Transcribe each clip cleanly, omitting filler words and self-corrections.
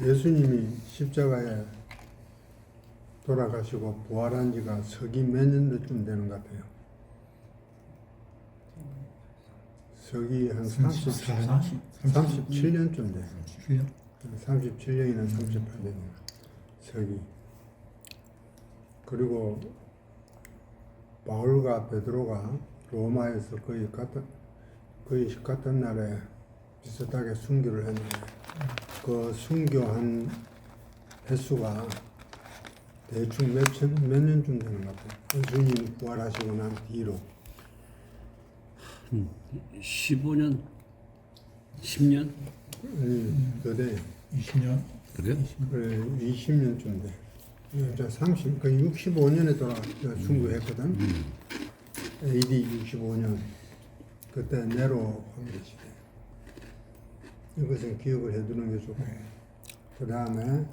예수님이 십자가에 돌아가시고 부활한 지가 서기 몇 년도쯤 되는 것 같아요. 서기 한 37년쯤 돼요. 37년이나 38년 서기. 그리고 바울과 베드로가 로마에서 거의 같은 날에 비슷하게 순교를 했는데 그 순교한 횟수가 대충 몇 년쯤 되는 것 같아요. 예수님 부활하시고 난 뒤로 15년? 10년? 더 돼요. 20년? 그래요? 그래, 20년쯤 돼. 저 30, 그 65년에 순교했거든. AD 65년. 그때 네로 황제 시대. 이것은 기억을 해두는 게 좋고. 그 다음에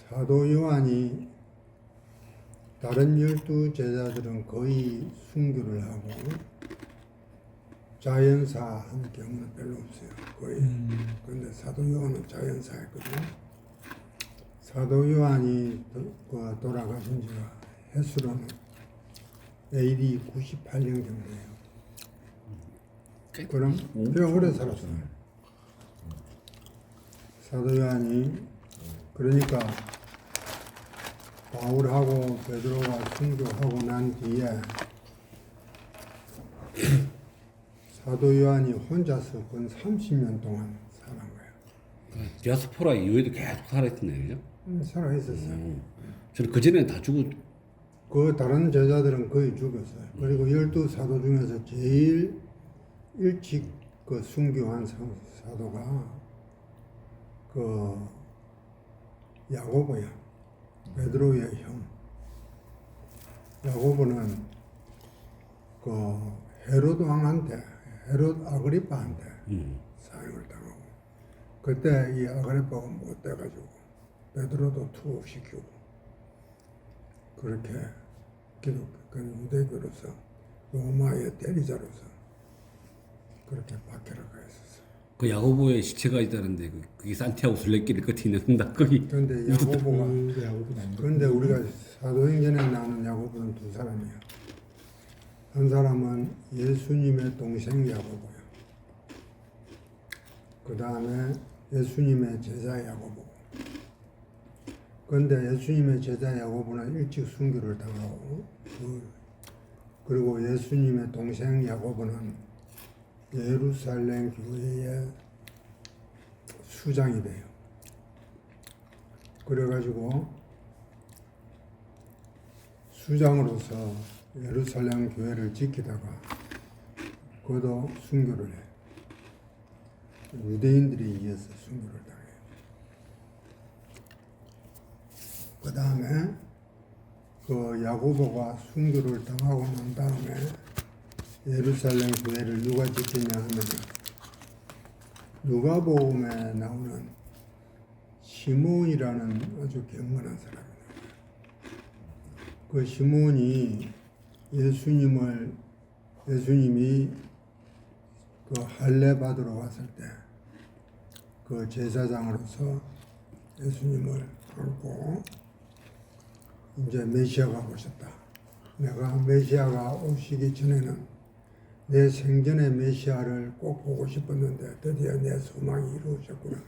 사도 요한이 다른 12제자들은 거의 순교를 하고 자연사한 경우는 별로 없어요. 거의. 그런데 사도 요한은 자연사했거든요. 사도 요한이 돌아가신 지가 횟수로는 AD 98년 정도예요. 그럼 꽤 오래 살았어요. 사도 요한이 그러니까 바울하고 베드로가 순교하고 난 뒤에 사도 요한이 혼자서 건 30년 동안 살은 거예요. 디아스포라 이후에도 계속 살아있었네요, 그죠? 살아있었어요. 저는 그전에 다 죽었. 그 다른 제자들은 거의 죽었어요. 그리고 12사도 중에서 제일 일찍 그 순교한 사도가 그 야고보야. 베드로의 형. 야고보는 그 헤롯 왕한테, 헤롯 아그리파한테 사형을 당하고, 그때 이 아그리파가 못 돼가지고 베드로도 투옥시키고, 그렇게 유대교로서 로마의 대리자로서 그렇게 박해를 가했었어요. 그 야고보의 시체가 있다는데 그게 산티아고 순례길 끝에 있는다 거기. 그런데 야고보가 그런데 우리가 사도행전에 나오는 야고보는 두 사람이에요. 한 사람은 예수님의 동생 야고보예요. 그 다음에 예수님의 제자 야고보. 그런데 예수님의 제자 야고보는 일찍 순교를 당하고, 그리고 예수님의 동생 야고보는 예루살렘 교회의 수장이 돼요. 그래가지고 수장으로서 예루살렘 교회를 지키다가 그도 순교를 해. 유대인들에 의해서 순교를 당해요. 그 다음에 그 야고보가 순교를 당하고 난 다음에 예루살렘 교회를 누가 지키냐 하면 누가복음에 나오는 시몬이라는 아주 경건한 사람이에요. 그 시몬이 예수님이 그 할례 받으러 왔을 때 그 제사장으로서 예수님을 안고 이제 메시아가 오셨다. 내가 메시아가 오시기 전에는 내 생전에 메시아를 꼭 보고 싶었는데 드디어 내 소망이 이루어졌구나.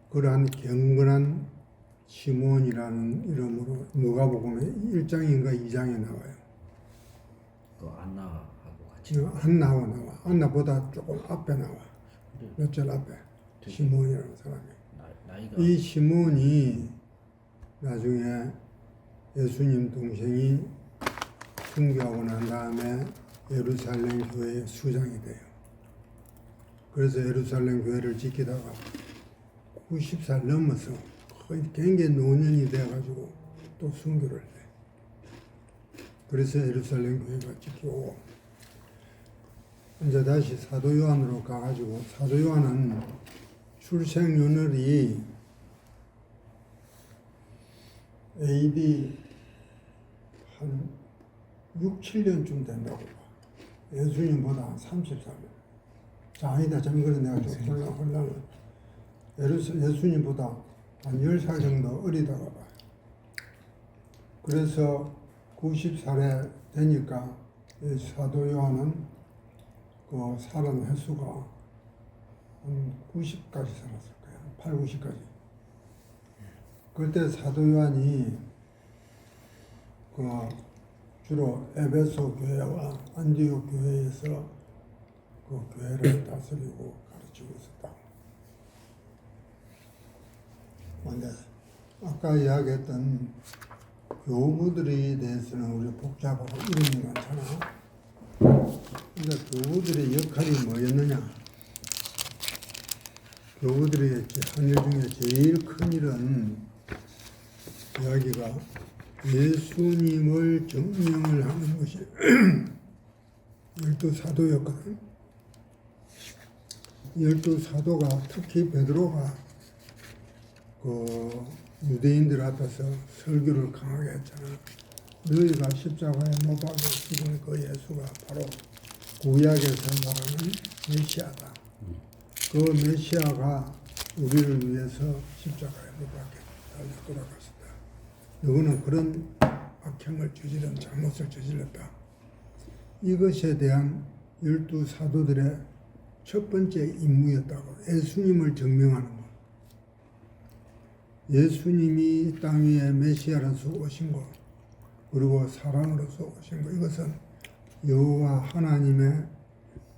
그러한 경건한 시몬이라는 이름으로 누가복음에 1장인가 2장에 나와요. 그 안나하고 같이. 안나와 나와. 안나보다 조금 앞에 나와. 몇 절 앞에. 시몬이라는 사람이. 나이가 이 시몬이 나중에 예수님 동생이 순교하고 난 다음에 예루살렘 교회의 수장이 돼요. 그래서 예루살렘 교회를 지키다가 90살 넘어서 거의 굉장히 노년이 돼가지고 또 순교를 해. 그래서 예루살렘 교회가 지키고 이제 다시 사도 요한으로 가가지고 사도 요한은 출생연월이 AD 한 6, 7년쯤 된다고 봐. 예수님보다 한 30살. 자, 아니다. 좀 그래 내가 좀 혼란을. 예수님보다 한 10살 정도 어리다가 봐요. 그래서 90살에 되니까 이 사도 요한은 그 살은 횟수가 한 90까지 살았을 거예요. 8, 90까지. 그때 사도 요한이 그 주로 에베소 교회와 안디옥 교회에서 그 교회를 다스리고 가르치고 있었다. 근데 아까 이야기했던 교부들에 대해서는 우리 복잡하고 이름이 많잖아. 근데 교부들의 역할이 뭐였느냐? 교부들의 한 일 중에 제일 큰 일은 이야기가 예수님을 증명을 하는 것이 12사도였거든. 12사도가 특히 베드로가 그 유대인들 앞에서 설교를 강하게 했잖아. 너희가 십자가에 못 박혀 죽은 그 예수가 바로 구약에서 말하는 메시아다. 그 메시아가 우리를 위해서 십자가에 못 박혀 달려 돌아갔었다. 너희는 그런 악행을 저지른 잘못을 저질렀다. 이것에 대한 12사도들의 첫 번째 임무였다고. 예수님을 증명하는 것. 예수님이 땅 위에 메시아로서 오신 것, 그리고 사랑으로서 오신 것, 이것은 여호와 하나님의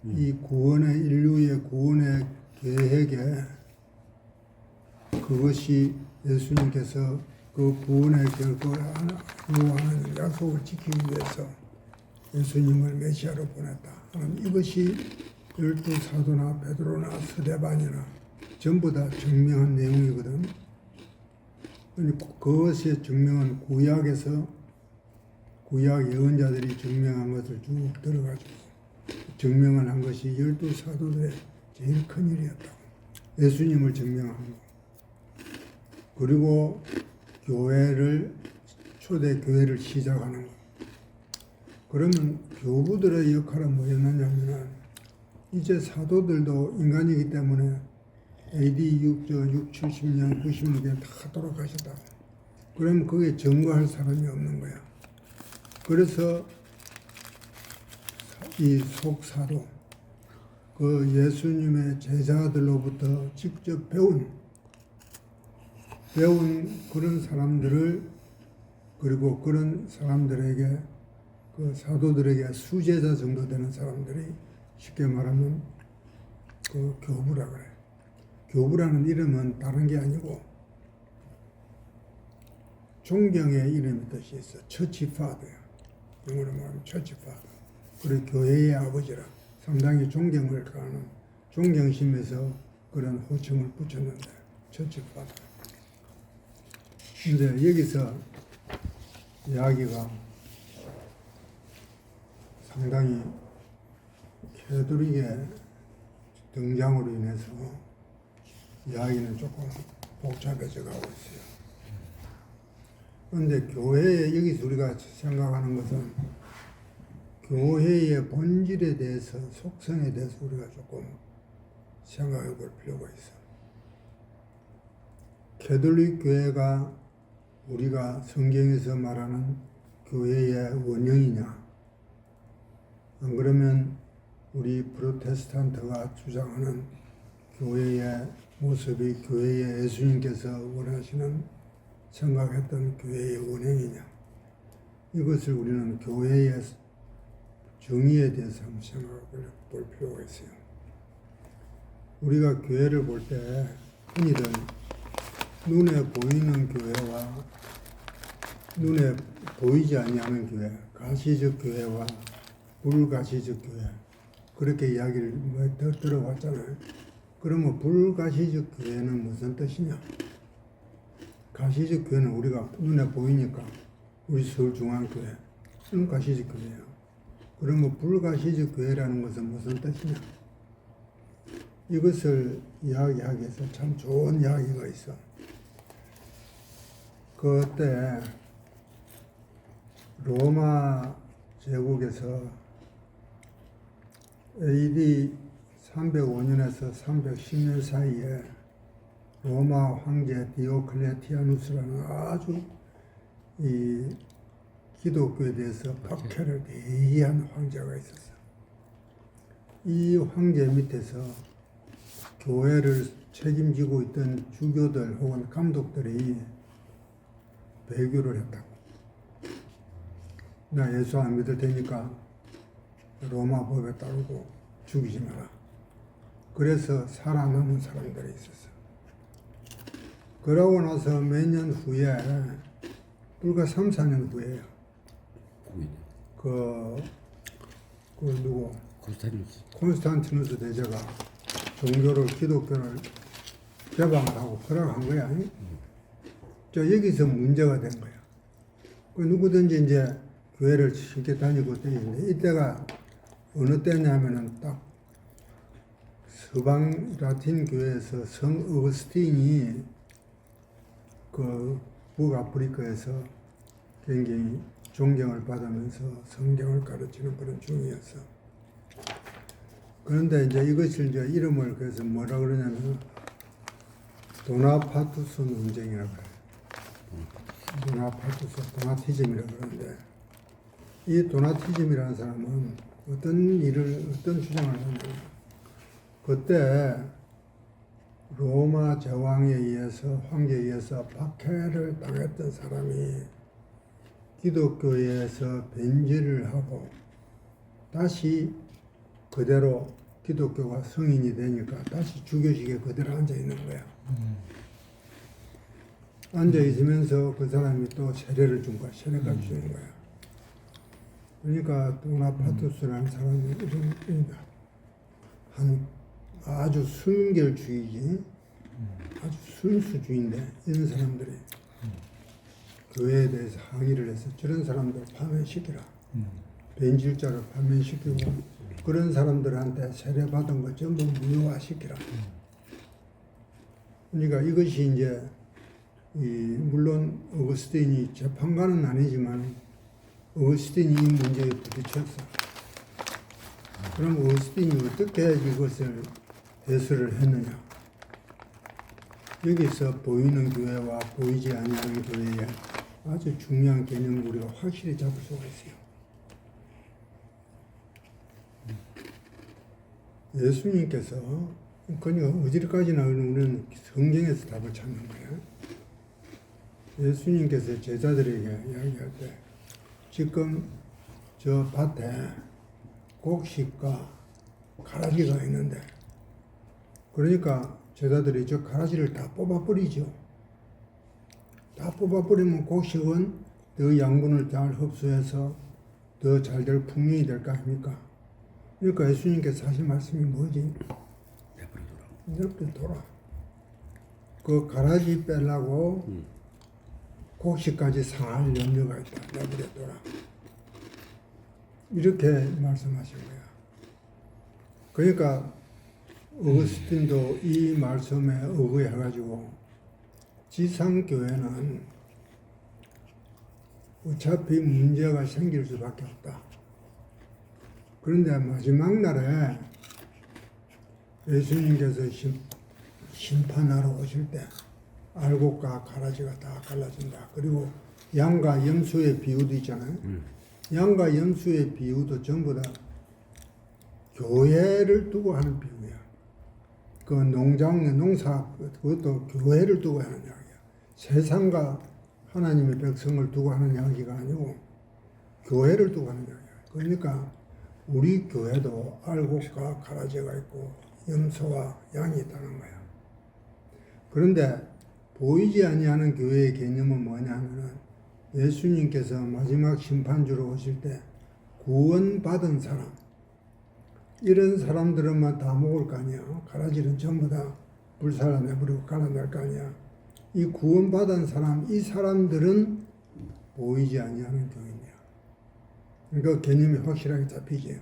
이 구원의 인류의 구원의 계획에 그것이 예수님께서 그 구원의 결과를 하는 약속을 지키기 위해서 예수님을 메시아로 보냈다 하는 이것이 12사도나 베드로나 스데반이나 전부 다 증명한 내용이거든. 그것의 증명은 구약에서 구약 예언자들이 증명한 것을 쭉 들어가지고 증명을 한 것이 12사도들의 제일 큰 일이었다고. 예수님을 증명한 거. 그리고 교회를 초대 교회를 시작하는 거. 그러면 교부들의 역할은 뭐였느냐면 이제 사도들도 인간이기 때문에 AD 70년, 90년 다 돌아가셨다. 그러면 그게 증거할 사람이 없는 거야. 그래서 이 속사도, 그 예수님의 제자들로부터 직접 배운 그런 사람들을, 그리고 그런 사람들에게, 그 사도들에게 수제자 정도 되는 사람들이 쉽게 말하면 그 교부라 그래. 교부라는 이름은 다른 게 아니고 존경의 이름의 뜻이 있어. 처치파더야. 영어로 말하면 처치파더. 그리고 교회의 아버지라. 상당히 존경을 가하는 존경심에서 그런 호칭을 붙였는데 처치파더. 근데 여기서 이야기가 상당히 캐톨릭의 등장으로 인해서 이야기는 조금 복잡해져 가고 있어요. 그런데 교회에 여기서 우리가 생각하는 것은 교회의 본질에 대해서, 속성에 대해서 우리가 조금 생각해 볼 필요가 있어. 캐톨릭 교회가 우리가 성경에서 말하는 교회의 원형이냐? 안 그러면 우리 프로테스탄트가 주장하는 교회의 모습이 교회의 예수님께서 원하시는 생각했던 교회의 원형이냐? 이것을 우리는 교회의 정의에 대해서 한번 생각해 볼 필요가 있어요. 우리가 교회를 볼 때 흔히들 눈에 보이는 교회와 눈에 보이지 아니하는 교회, 가시적 교회와 불가시적 교회, 그렇게 이야기를 들어봤잖아요. 그러면 불가시적 교회는 무슨 뜻이냐? 가시적 교회는 우리가 눈에 보이니까 우리 서울중앙교회, 이건 가시적 교회예요. 그러면 불가시적 교회라는 것은 무슨 뜻이냐? 이것을 이야기하기 위해서 참 좋은 이야기가 있어. 그때 로마 제국에서 AD 305년에서 310년 사이에 로마 황제 디오클레티아누스라는 아주 이 기독교에 대해서 박해를 대의한 황제가 있었어. 이 황제 밑에서 교회를 책임지고 있던 주교들 혹은 감독들이 배교를 했다고. 나 예수 안 믿을 테니까 로마 법에 따르고 죽이지 마라. 그래서 살아남은 사람들이 있었어. 그러고 나서 몇 년 후에, 불과 3, 4년 후에요. 누구? 콘스탄티누스 대제가 종교를, 기독교를 개방을 하고 허락한 거야. 여기서 문제가 된 거야. 누구든지 이제 교회를 쉽게 다니고 있는데, 이때가 어느 때냐면은 딱 서방 라틴 교회에서 성 어거스틴이 그 북아프리카에서 굉장히 존경을 받으면서 성경을 가르치는 그런 중이었어. 그런데 이제 이것을 이제 이름을 그래서 뭐라 그러냐면 도나파투스 논쟁이라고 해요. 도나티즘이라고 그러는데, 이 도나티즘이라는 사람은 어떤 주장을 하냐면, 그때 로마 제왕에 의해서, 황제에 의해서 박해를 당했던 사람이 기독교에서 변질을 하고 다시 그대로 기독교가 성인이 되니까 다시 주교식에 그대로 앉아 있는 거야. 앉아 있으면서 그 사람이 또 세례를 준 거야. 세례까지 주는 거야. 그러니까 도나파투스라는 사람이 한 아주 순결주의지, 아주 순수주의인데, 이런 사람들이 교회에 대해서 항의를 해서 저런 사람들 파면시키라. 변질자를 파면시키고 그런 사람들한테 세례받은 거 전부 무효화시키라. 그러니까 이것이 이제 물론 어거스틴이 재판관은 아니지만 어거스틴이 이 문제에 부딪혔어. 그럼 어거스틴이 어떻게 이것을 해설을 했느냐? 여기서 보이는 교회와 보이지 아니하는 교회에 아주 중요한 개념을 우리가 확실히 잡을 수가 있어요. 예수님께서, 그러니까 어디까지나 우리는 성경에서 답을 찾는 거예요. 예수님께서 제자들에게 이야기할 때, 지금 저 밭에 곡식과 가라지가 있는데, 그러니까 제자들이 저 가라지를 다 뽑아버리죠. 다 뽑아버리면 곡식은 더 양분을 잘 흡수해서 더 잘 될 풍년이 될 거 아닙니까? 그러니까 예수님께서 하신 말씀이 뭐지? 내버려둬라. 그 가라지 빼려고 곡식까지 상할 염려가 있다. 내버려둬라. 이렇게 말씀하신 거야. 그러니까 어거스틴도 이 말씀에 의거해가지고 지상교회는 어차피 문제가 생길 수밖에 없다. 그런데 마지막 날에 예수님께서 심판하러 오실 때 알곡과 가라지가 다 갈라진다. 그리고 양과 염소의 비유도 있잖아요. 양과 염소의 비유도 전부 다 교회를 두고 하는 비유야. 그 농장의 농사, 그것도 교회를 두고 하는 이야기야. 세상과 하나님의 백성을 두고 하는 이야기가 아니고 교회를 두고 하는 이야기야. 그러니까 우리 교회도 알곡과 가라지가 있고 염소와 양이 있다는 거야. 그런데 보이지 아니하는 교회의 개념은 뭐냐면은 예수님께서 마지막 심판주로 오실 때 구원받은 사람, 이런 사람들은만 다 먹을 거 아니야. 가라지는 전부 다 불살라 내버리고 갈아낼 거 아니야. 이 구원받은 사람, 이 사람들은 보이지 아니하는 교인이야. 그러니까 개념이 확실하게 잡히지.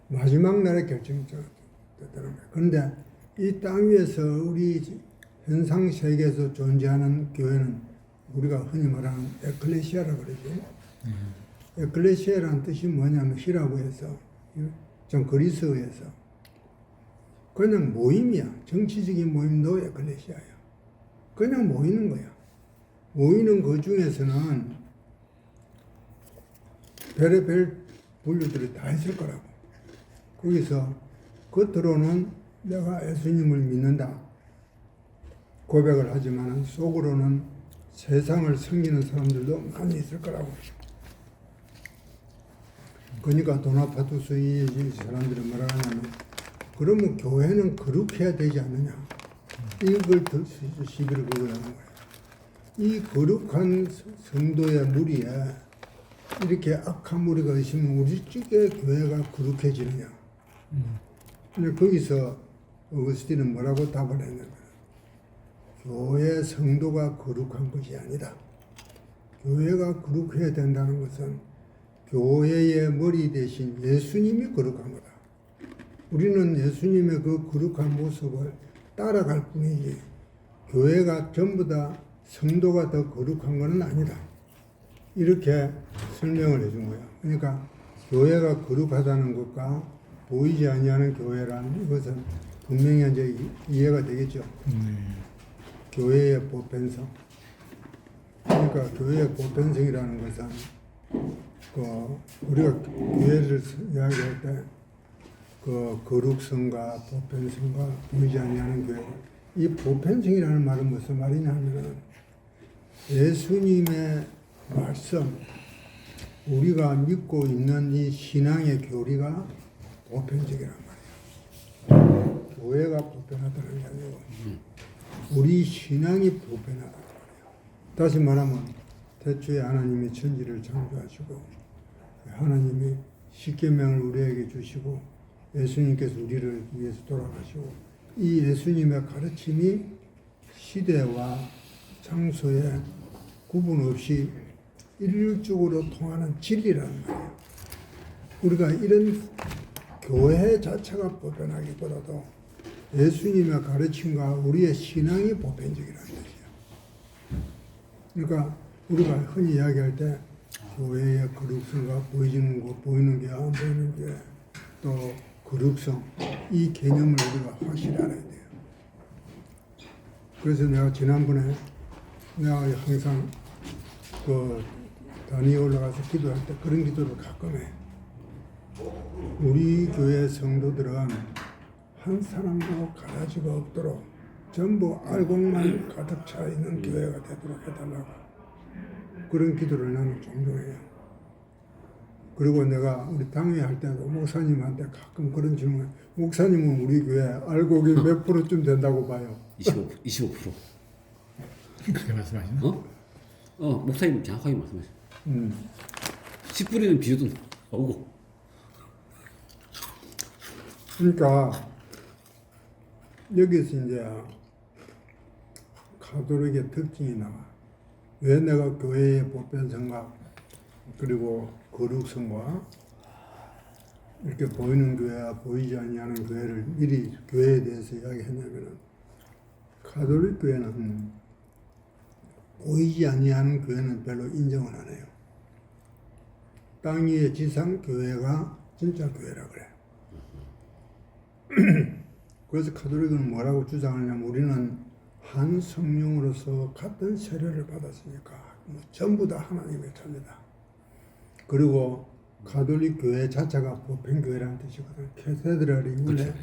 마지막 날에 결정이 됐다는 거야. 그런데 이 땅 위에서 우리 현상 세계에서 존재하는 교회는 우리가 흔히 말하는 에클레시아라고 그러죠. 에클레시아라는 뜻이 뭐냐면 히라고에서, 전 그리스어에서 그냥 모임이야. 정치적인 모임도 에클레시아야. 그냥 모이는 거야. 모이는 그 중에서는 별의별 분류들이 다 있을 거라고. 거기서 겉으로는 내가 예수님을 믿는다 고백을 하지만 속으로는 세상을 섬기는 사람들도 많이 있을 거라고. 그러니까 도나파두스 이 사람들이 뭐라 하냐면, 그러면 교회는 거룩해야 되지 않느냐, 이걸 시비를 걸어하는 거예요. 이 거룩한 성도의 무리에 이렇게 악한 무리가 있으면 우리 쪽에 교회가 거룩해지느냐. 근데 거기서 어거스틴은 뭐라고 답을 했냐면, 교회 성도가 거룩한 것이 아니다. 교회가 거룩해야 된다는 것은 교회의 머리 대신 예수님이 거룩한 거다. 우리는 예수님의 그 거룩한 모습을 따라갈 뿐이지 교회가 전부 다 성도가 더 거룩한 것은 아니다. 이렇게 설명을 해준 거야. 그러니까 교회가 거룩하다는 것과 보이지 아니하는 교회라는 것은 분명히 이제 이해가 되겠죠. 교회의 보편성. 그러니까 교회의 보편성이라는 것은 우리가 교회를 이야기할 때 거룩성과 보편성과 보이지 아니하는 교회. 이 보편성이라는 말은 무슨 말이냐 하면은 예수님의 말씀, 우리가 믿고 있는 이 신앙의 교리가 보편적이란 말이에요. 교회가 보편하다는 게 아니고 우리 신앙이 보편하다는 말이에요. 다시 말하면 태초에 하나님이 천지를 창조하시고 하나님이 십계명을 우리에게 주시고 예수님께서 우리를 위해서 돌아가시고 이 예수님의 가르침이 시대와 장소에 구분 없이 일률적으로 통하는 진리라는 말이에요. 우리가 이런 교회 자체가 보편하기보다도 예수님의 가르침과 우리의 신앙이 보편적이라는 것이에요. 그러니까 우리가 흔히 이야기할 때 교회의 거룩성과 보이는 것, 보이는 게 안 보이는 게, 또 거룩성, 이 개념을 우리가 확실히 알아야 돼요. 그래서 내가 지난번에 내가 항상 단위에 올라가서 기도할 때 그런 기도를 가끔 해. 우리 교회 성도들은 한 사람도 가라지가 없도록 전부 알곡만 가득 차 있는 교회가 되도록 해달라고. 그런 기도를 나는 종종 해요. 그리고 내가 우리 당회 할 때도 목사님한테 가끔 그런 질문, 목사님은 우리 교회 알곡이 몇 프로쯤 된다고 봐요? 25%. 그렇게 말씀하시나? 목사님 정확하게 말씀하세요. 10%는 비교도 오고. 그러니까 여기서 이제 가톨릭의 특징이 나와. 왜 내가 교회의 보편성과 그리고 거룩성과 이렇게 보이는 교회와 보이지 아니하는 교회를 미리 교회에 대해서 이야기했냐면은, 가톨릭 교회는 보이지 아니하는 교회는 별로 인정을 안 해요. 땅 위의 지상 교회가 진짜 교회라 그래. 그래서 가톨릭은 뭐라고 주장하냐면, 우리는 한 성령으로서 같은 세례를 받았으니까 전부 다 하나님의 자녀다. 그리고 가톨릭 교회 자체가 보편교회라는 뜻이거든. 캐세드랄이 원래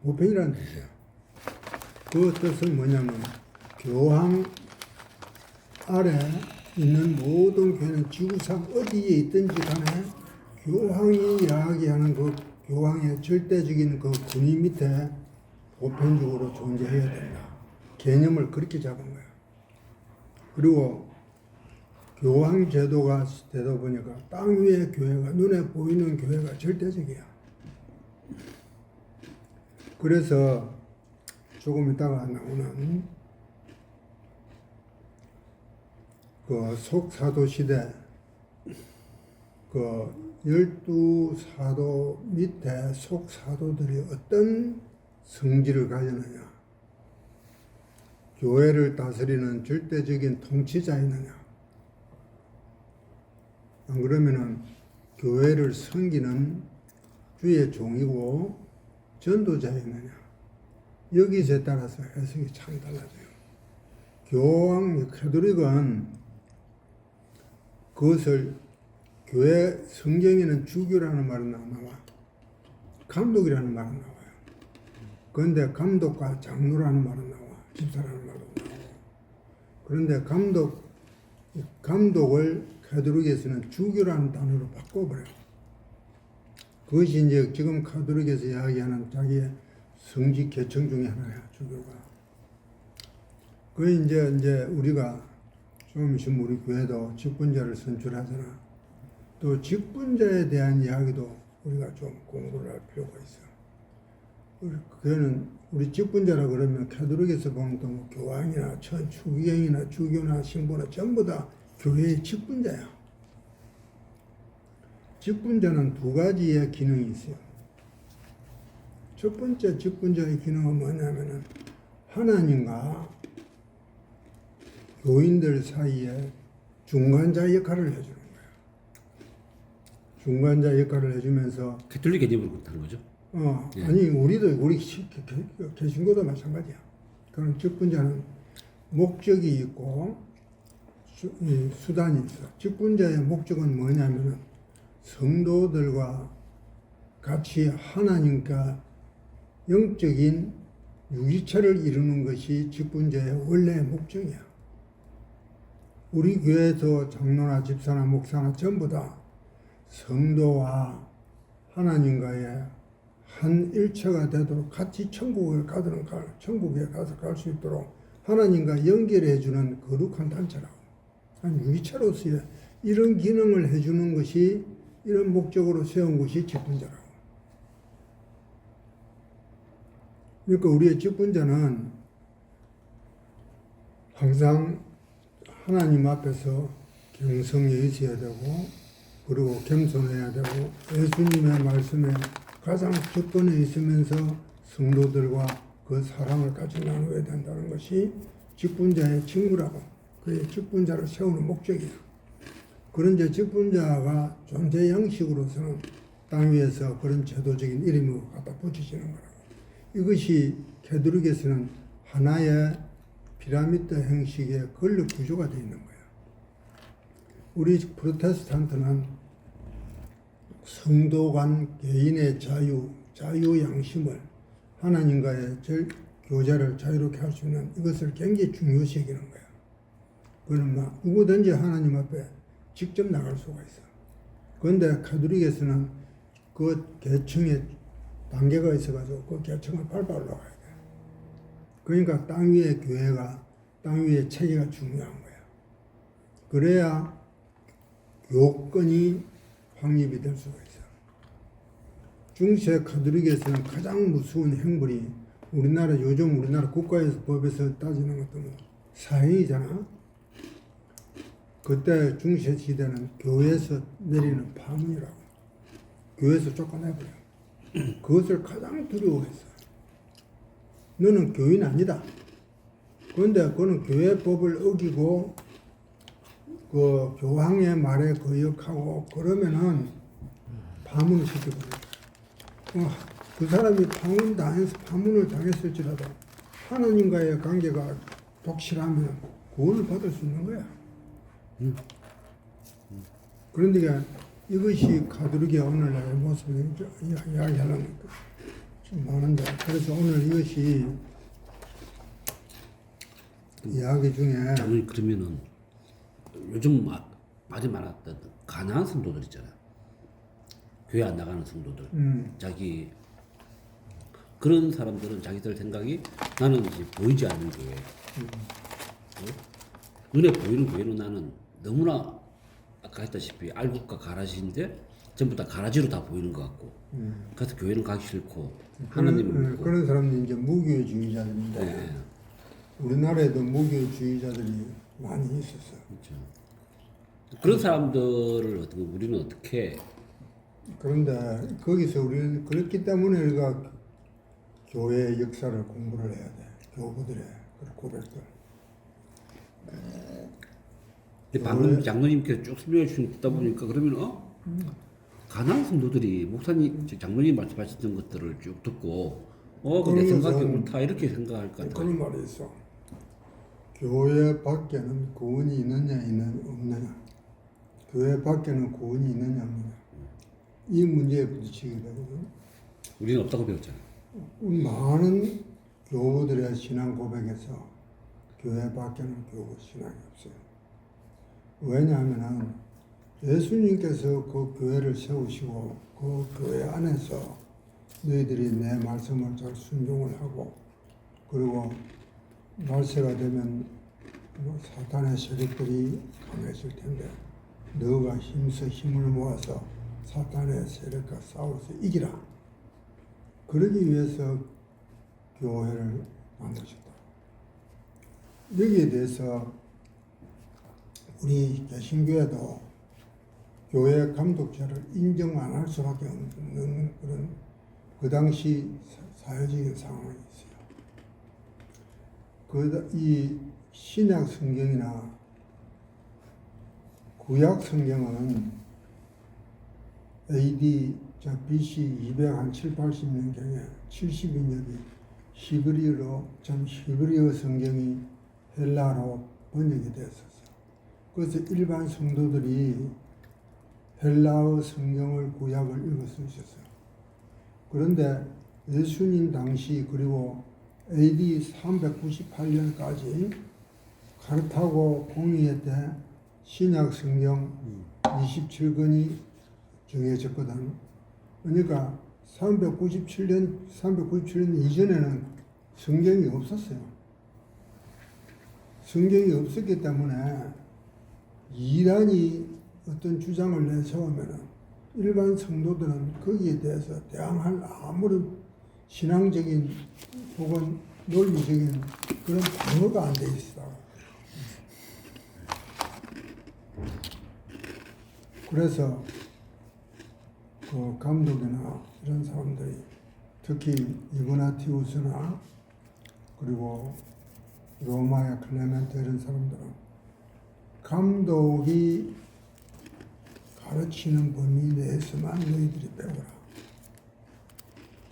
보편이라는 뜻이야. 그 뜻은 뭐냐면, 교황 아래 있는 모든 교회는 지구상 어디에 있든지 간에 교황이 이야기하는 그 교황의 절대적인 그 군의 밑에 보편적으로 존재해야 된다. 개념을 그렇게 잡은 거야. 그리고 교황 제도가 되다 보니까 땅 위의 교회가, 눈에 보이는 교회가 절대적이야. 그래서 조금 이따가 나오는 그 속사도 시대, 그 12사도 밑에 속사도들이 어떤 성질을 가졌느냐, 교회를 다스리는 절대적인 통치자였느냐, 안 그러면은 교회를 섬기는 주의 종이고 전도자였느냐, 여기서에 따라서 해석이 참 달라져요. 교황 가톨릭은 그것을 교회 성경에는 주교라는 말은 안 나와. 감독이라는 말은 나와요. 그런데 감독과 장로라는 말은 나와. 집사라는 말은 나와. 그런데 감독을 가톨릭에서는 주교라는 단어로 바꿔버려요. 그것이 이제 지금 가톨릭에서 이야기하는 자기의 성직 계층 중에 하나야, 주교가. 그 이제 우리가 좀 있으면 우리 교회도 직분자를 선출하잖아. 또 직분자에 대한 이야기도 우리가 좀 공부를 할 필요가 있어. 우리 교회는 우리 직분자라 그러면 가톨릭에서 보면 또 뭐 교황이나 추기경이나 주교나 신부나 전부 다 교회의 직분자야. 직분자는 두 가지의 기능이 있어요. 첫 번째 직분자의 기능은 뭐냐면은 하나님과 교인들 사이에 중간자 역할을 해주는 거예요. 중간자 역할을 해주면서 가톨릭 개념으로 그렇다는 거죠. 예. 아니 우리 개신교도 마찬가지야. 그런 직분자는 목적이 있고 수단이 있어. 직분자의 목적은 뭐냐면은 성도들과 같이 하나님과 영적인 유기체를 이루는 것이 직분자의 원래의 목적이야. 우리 교회에서 장로나 집사나 목사나 전부 다 성도와 하나님과의 한 일체가 되도록 같이 천국에 가서 갈 수 있도록 하나님과 연결해 주는 거룩한 단체라고. 한 유기체로서의 이런 기능을 해주는 것이 이런 목적으로 세운 것이 직분자라고. 그러니까 우리의 직분자는 항상 하나님 앞에서 경성에 있어야 되고, 그리고 겸손해야 되고, 예수님의 말씀에 가장 접근해 있으면서 성도들과 그 사랑을 같이 나누어야 된다는 것이 직분자의 직무라고, 그의 직분자를 세우는 목적이야. 그런데 직분자가 존재 형식으로서는 땅 위에서 그런 제도적인 이름을 갖다 붙이시는 거라고. 이것이 가톨릭에서는 하나의 피라미드 형식의 권력 구조가 되어 있는 거야. 우리 프로테스탄트는 성도 간 개인의 자유 양심을 하나님과의 교제를 자유롭게 할 수 있는 이것을 굉장히 중요시 여기는 거야. 그는 막 누구든지 하나님 앞에 직접 나갈 수가 있어. 그런데 가톨릭에서는 그 계층에 단계가 있어가지고 그 계층을 밟아 올라가야 돼. 그러니까 땅 위의 교회가, 땅 위의 체계가 중요한 거야. 그래야 교권이 확립이 될 수가 있어. 중세 가톨릭에서는 가장 무서운 형벌이 요즘 우리나라 국가에서 법에서 따지는 것도 뭐 사형이잖아. 그때 중세 시대는 교회에서 내리는 파문이라고. 교회에서 쫓아내버려. 그것을 가장 두려워했어. 너는 교인 아니다. 그런데 그는 교회 법을 어기고 그 교황의 말에 거역하고 그러면은 파문을 시켜버려요. 그 사람이 파문을 당했을지라도 하나님과의 관계가 독실하면 구원을 받을 수 있는 거야. 그런데 이것이 가톨릭의 오늘날의 모습을 이야기하려면 좀 많은데, 그래서 오늘 이것이 이야기 중에 장로님, 그러면은 요즘 많이 많았던 가난한 성도들 있잖아요. 교회 안 나가는 성도들. 자기 그런 사람들은 자기들 생각이 나는 이제 보이지 않는 교회. 눈에 보이는 교회는 나는 너무나 아까 했다시피 알곡과 가라지인데 전부 다 가라지로 다 보이는 것 같고. 그래서 교회는 가기 싫고 하나님을 믿고. 그런 사람들이 이제 무교주의자들인데 네. 우리나라에도 무교주의자들이 많이 있었어. 그렇죠. 그런 사람들을 우리는 어떻게? 그런데 거기서 우리는 그렇기 때문에 우리가 교회의 역사를 공부를 해야 돼. 교부들의 고백들. 방금 장로님께서 쭉 설명해 주시다 보니까 그러면 가난한 성도들이 목사님, 장로님 말씀하셨던 것들을 쭉 듣고 내 생각이 그런 옳다 이렇게 생각할 것 같아요. 그런 말이 있어. 교회 밖에는 구원이 있느냐 없느냐. 교회 밖에는 구원이 있느냐 없느냐. 이 문제에 부딪히게 되거든. 우리는 없다고 배웠잖아요. 많은 교우들의 신앙 고백에서 교회 밖에는 교우 신앙이 없어요. 왜냐하면 예수님께서 그 교회를 세우시고 그 교회 안에서 너희들이 내 말씀을 잘 순종을 하고 그리고 말세가 되면 사탄의 세력들이 강해질 텐데 너가 힘써 힘을 모아서 사탄의 세력과 싸워서 이기라. 그러기 위해서 교회를 만드셨다. 여기에 대해서 우리 개신교회도 교회 감독자를 인정 안 할 수밖에 없는 그런 그 당시 사회적인 상황이 있어요. 이 신약 성경이나 구약 성경은 AD BC 207, 80년경에 70인역이 히브리어로 히브리어 성경이 헬라로 번역이 되었었어요. 그래서 일반 성도들이 헬라어 성경을 구약을 읽어 쓰셨어요. 그런데 예수님 당시 그리고 AD 398년까지 카르타고 공의회 때 신약 성경 27권이 정해졌거든. 그러니까 397년 이전에는 성경이 없었어요. 성경이 없었기 때문에 이단이 어떤 주장을 내세우면 일반 성도들은 거기에 대해서 대항할 아무런 신앙적인 혹은 논리적인 그런 방어가 안 돼 있어. 그래서 그 감독이나 이런 사람들이 특히 이그나티우스나 그리고 로마의 클레멘트 이런 사람들은 감독이 가르치는 범위 내에서만 너희들이 배우라.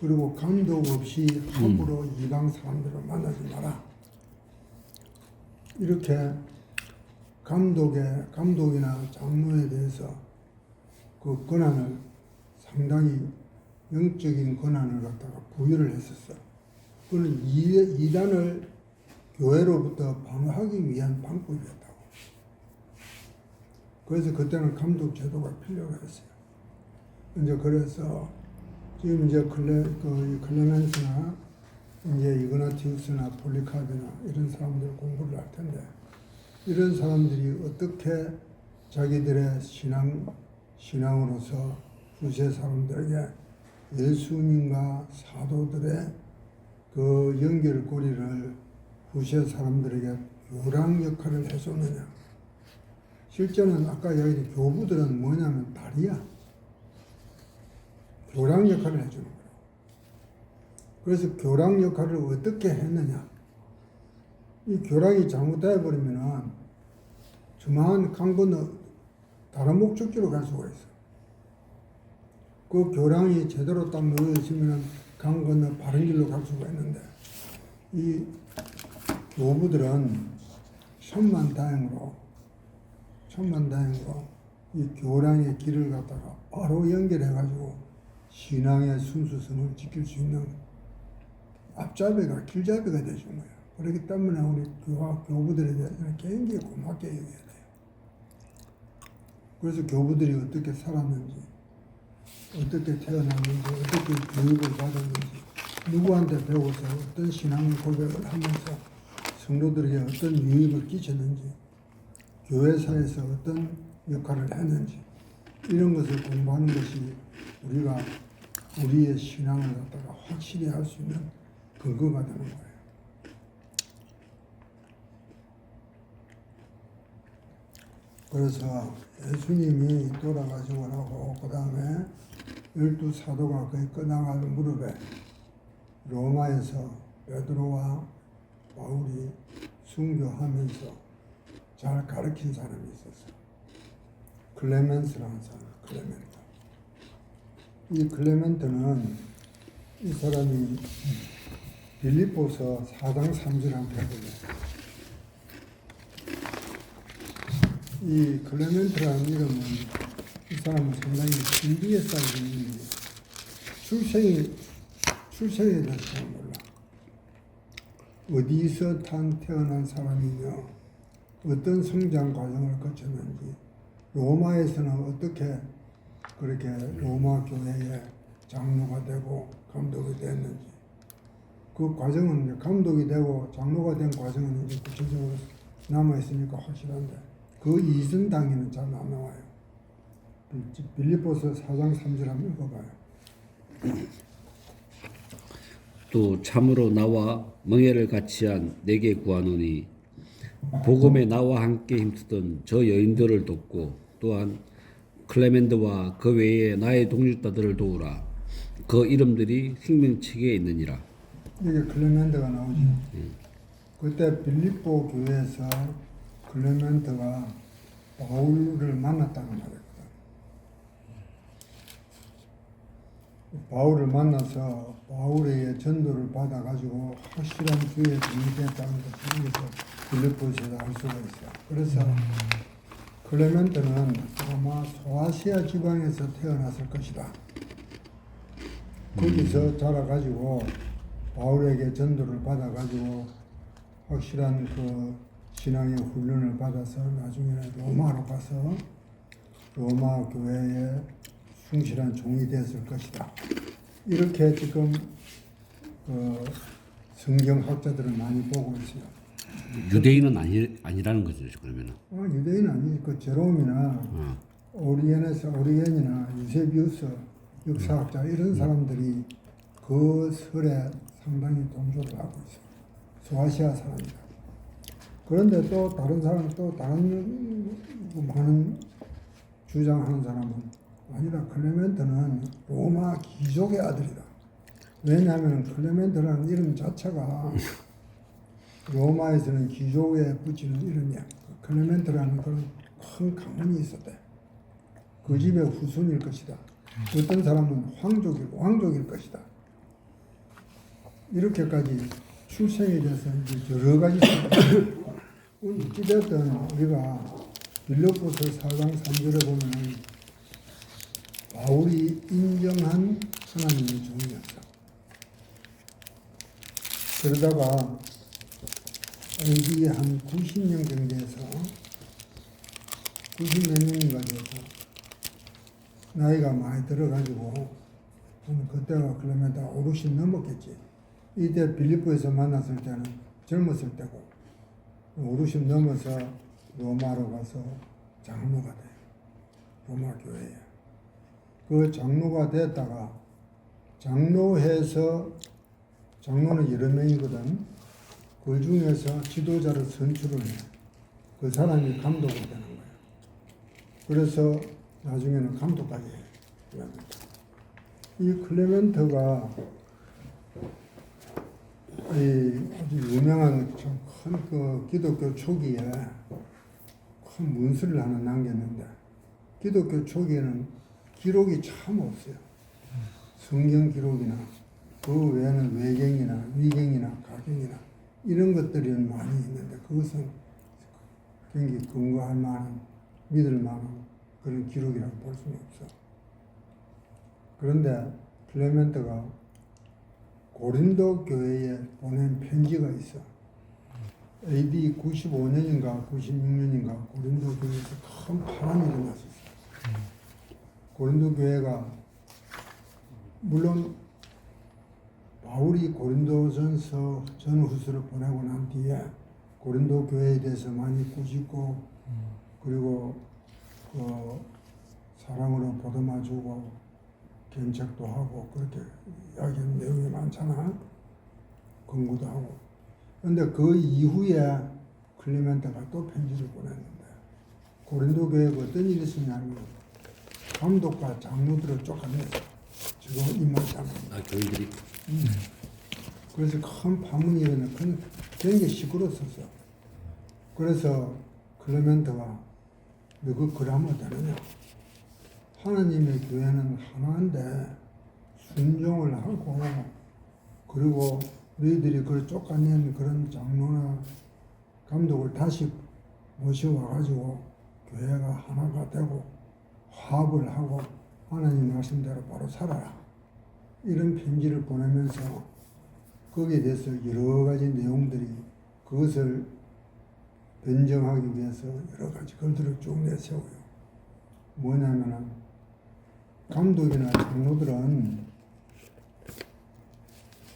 그리고 감독 없이 함부로 이방 사람들을 만나지 마라. 이렇게 감독이나 장로에 대해서 그 권한을 상당히 영적인 권한을 갖다가 부여를 했었어. 그는 이단을 교회로부터 방어하기 위한 방법이었다고. 그래서 그때는 감독 제도가 필요가 했어요. 이제 그래서 지금 이제 클레멘스나 이제 이그나티우스나 폴리카드나 이런 사람들 공부를 할 텐데 이런 사람들이 어떻게 자기들의 신앙으로서 후세 사람들에게 예수님과 사도들의 그 연결고리를 후세 사람들에게 요랑 역할을 해줬느냐. 실제는 아까 얘기했던 교부들은 뭐냐면 다리야. 교랑 역할을 해주는 거예요. 그래서 교랑 역할을 어떻게 했느냐. 이 교랑이 잘못되어 버리면은 저만 강 건너 다른 목적지로 갈 수가 있어. 그 교랑이 제대로 딱 놓여있으면은 강 건너 바른 길로 갈 수가 있는데 이 교부들은 천만다행으로 이 교랑의 길을 갖다가 바로 연결해가지고 신앙의 순수성을 지킬 수 있는 앞잡이가 길잡이가 되신 거예요. 그렇기 때문에 우리 교부들에 대해서는 굉장히 고맙게 여겨야 돼요. 그래서 교부들이 어떻게 살았는지, 어떻게 태어났는지, 어떻게 교육을 받았는지, 누구한테 배워서 어떤 신앙 고백을 하면서 성도들에게 어떤 유익을 끼쳤는지, 교회사에서 어떤 역할을 했는지 이런 것을 공부하는 것이 우리가 우리의 신앙을 갖다가 확실히 할 수 있는 근거가 되는 거예요. 그래서 예수님이 돌아가시고 나고 그 다음에 12사도가 거의 끝나갈 무렵에 로마에서 베드로와 바울이 순교하면서 잘 가르친 사람이 있었어요. 클레멘스라는 사람, 클레멘트. 이 클레멘트는 이 사람이 빌립보서 4장 3절 한번 해볼래요. 이 클레멘트라는 이름은 이 사람은 상당히 신비에 쌓이는 이름이에요. 출생에 대해서 잘 몰라. 어디서 태어난 사람이며 어떤 성장 과정을 거쳤는지, 로마에서는 어떻게 그렇게 로마 교회의 장로가 되고 감독이 됐는지, 그 과정은 이제 감독이 되고 장로가 된 과정은 이제 구체적으로 남아 있으니까 확실한데 그 이전 당에는 잘 안 나와요. 빌립보서 4장 3절 한번 읽어봐요. 또 참으로 나와 멍에를 같이한 내게 구하노니 복음에 나와 함께 힘쓰던 저 여인들을 돕고 또한 클레멘드와 그 외에 나의 동역자들을 도우라. 그 이름들이 생명책에 있느니라. 이게 클레멘트가 나오죠. 그때 빌립보 교회에서 클레멘트가 바울을 만났다는 말이거든. 바울을 만나서 바울의 전도를 받아가지고 확실한 주의 동의됐다는 것을 여기서 빌립보에서 알 수가 있어. 그래서 클레멘트는 아마 소아시아 지방에서 태어났을 것이다. 거기서 자라가지고 바울에게 전도를 받아가지고 확실한 그 신앙의 훈련을 받아서 나중에는 로마로 가서 로마 교회에 충실한 종이 됐을 것이다. 이렇게 지금 그 성경학자들은 많이 보고 있어요. 유대인은 아니라는 거죠, 그러면은. 유대인 아니지. 그 제롬이나 오리겐이나 유세비우스 역사학자 이런 사람들이 그 설에 상당히 동조를 하고 있어요. 소아시아 사람이다. 그런데 또 다른 사람 또 다른 많은 주장하는 사람은 아니다. 클레멘트는 로마 귀족의 아들이다. 왜냐하면 클레멘트라는 이름 자체가 로마에서는 귀족에 붙이는 이름이야. 클레멘트라는 그런 큰 가문이 있었대. 그 집의 후손일 것이다. 어떤 사람은 왕족일 것이다. 이렇게까지 출생에 대해서 이제 여러 가지 어찌됐든 우리가 빌립보서 4장 3절에 보면 바울이 인정한 하나님의 종이었어. 그러다가 AD 한 90년 경대에서 90몇 년인가 돼서 나이가 많이 들어가지고 그때가 그러면 다 50 넘었겠지. 이때 빌립보에서 만났을 때는 젊었을 때고 50 넘어서 로마로 가서 장로가 돼. 로마 교회에. 그 장로가 됐다가 장로는 여러 명이거든. 그 중에서 지도자를 선출을 해. 그 사람이 감독이 되는 거야. 그래서 나중에는 감독까지 해. 이 클레멘트가 아주 유명한 참 큰 그 기독교 초기에 큰 문서를 하나 남겼는데 기독교 초기에는 기록이 참 없어요. 성경 기록이나 그 외에는 외경이나 위경이나 가경이나 이런 것들이 많이 있는데 그것은 굉장히 근거할 만한 믿을 만한 그런 기록이라고 볼 수는 없어. 그런데 클레멘트가 고린도 교회에 보낸 편지가 있어. AD 95년인가 96년인가 고린도 교회에서 큰 파란이 일어났었어. 고린도 교회가 물론 바울이 고린도전서 전후서를 보내고 난 뒤에 고린도 교회에 대해서 많이 꾸짖고 그리고 그 사랑으로 보듬어주고 견책도 하고 그렇게 이야기하는 내용이 많잖아. 권고도 하고. 그런데 그 이후에 클레멘트가 또 편지를 보냈는데 고린도 교회에 어떤 일이 있었냐면 감독과 장로들을 쫓아냈어. 지금 임마잖아. 교인들이. 그래서 큰 파문이 일어나서 굉장히 시끄러웠었어. 그래서 클레멘트가 너 그 글하면 되느냐? 하나님의 교회는 하나인데 순종을 하고 그리고 너희들이 그걸 쫓아낸 그런 장로나 감독을 다시 모셔와가지고 교회가 하나가 되고 화합을 하고 하나님 말씀대로 바로 살아라. 이런 편지를 보내면서 거기에 대해서 여러 가지 내용들이 그것을 변정하기 위해서 여러 가지 글들을 쭉 내세워요. 뭐냐면은 감독이나 장로들은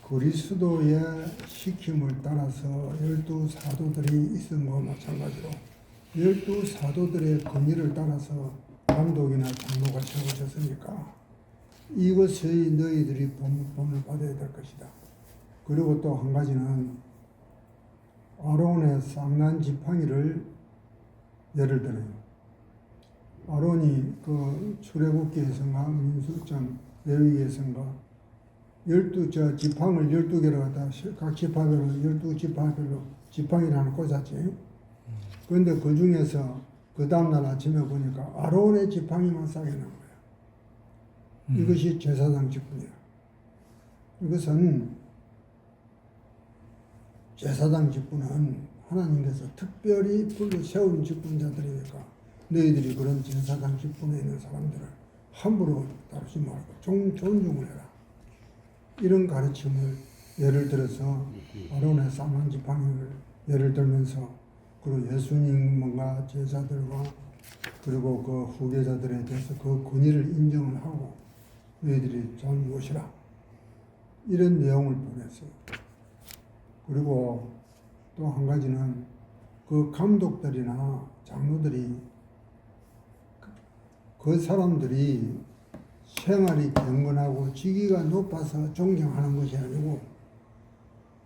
그리스도의 시킴을 따라서 12사도들이 있은 것과 마찬가지로 12사도들의 권위를 따라서 감독이나 장로가 세워졌으니까 이것의 너희들이 본을 받아야 될 것이다. 그리고 또 한 가지는 아론의 쌍난 지팡이를 예를 들어요. 아론이 그 출애굽기에서인가 민수장 레위기에서인가 지팡을 12개로 갖다 각 지파별로 12지파별로 지팡이를 하나 꽂았지. 그런데 그 중에서 그 다음날 아침에 보니까 아론의 지팡이만 싸게 난 거야. 이것이 제사장 직분이야. 이것은 제사장 직분은 하나님께서 특별히 불러 세운 직분자들이니까 너희들이 그런 제사장 직분에 있는 사람들을 함부로 다루지 말고 존중을 해라. 이런 가르침을 예를 들어서 아론의 쌍난 지팡이를 예를 들면서 그리고 예수님과 제자들과 그리고 그 후계자들에 대해서 그 권위를 인정을 하고 너희들이 잘 모시라. 이런 내용을 보냈어요. 그리고 또 한 가지는 그 감독들이나 장로들이 그 사람들이 생활이 경건하고 직위가 높아서 존경하는 것이 아니고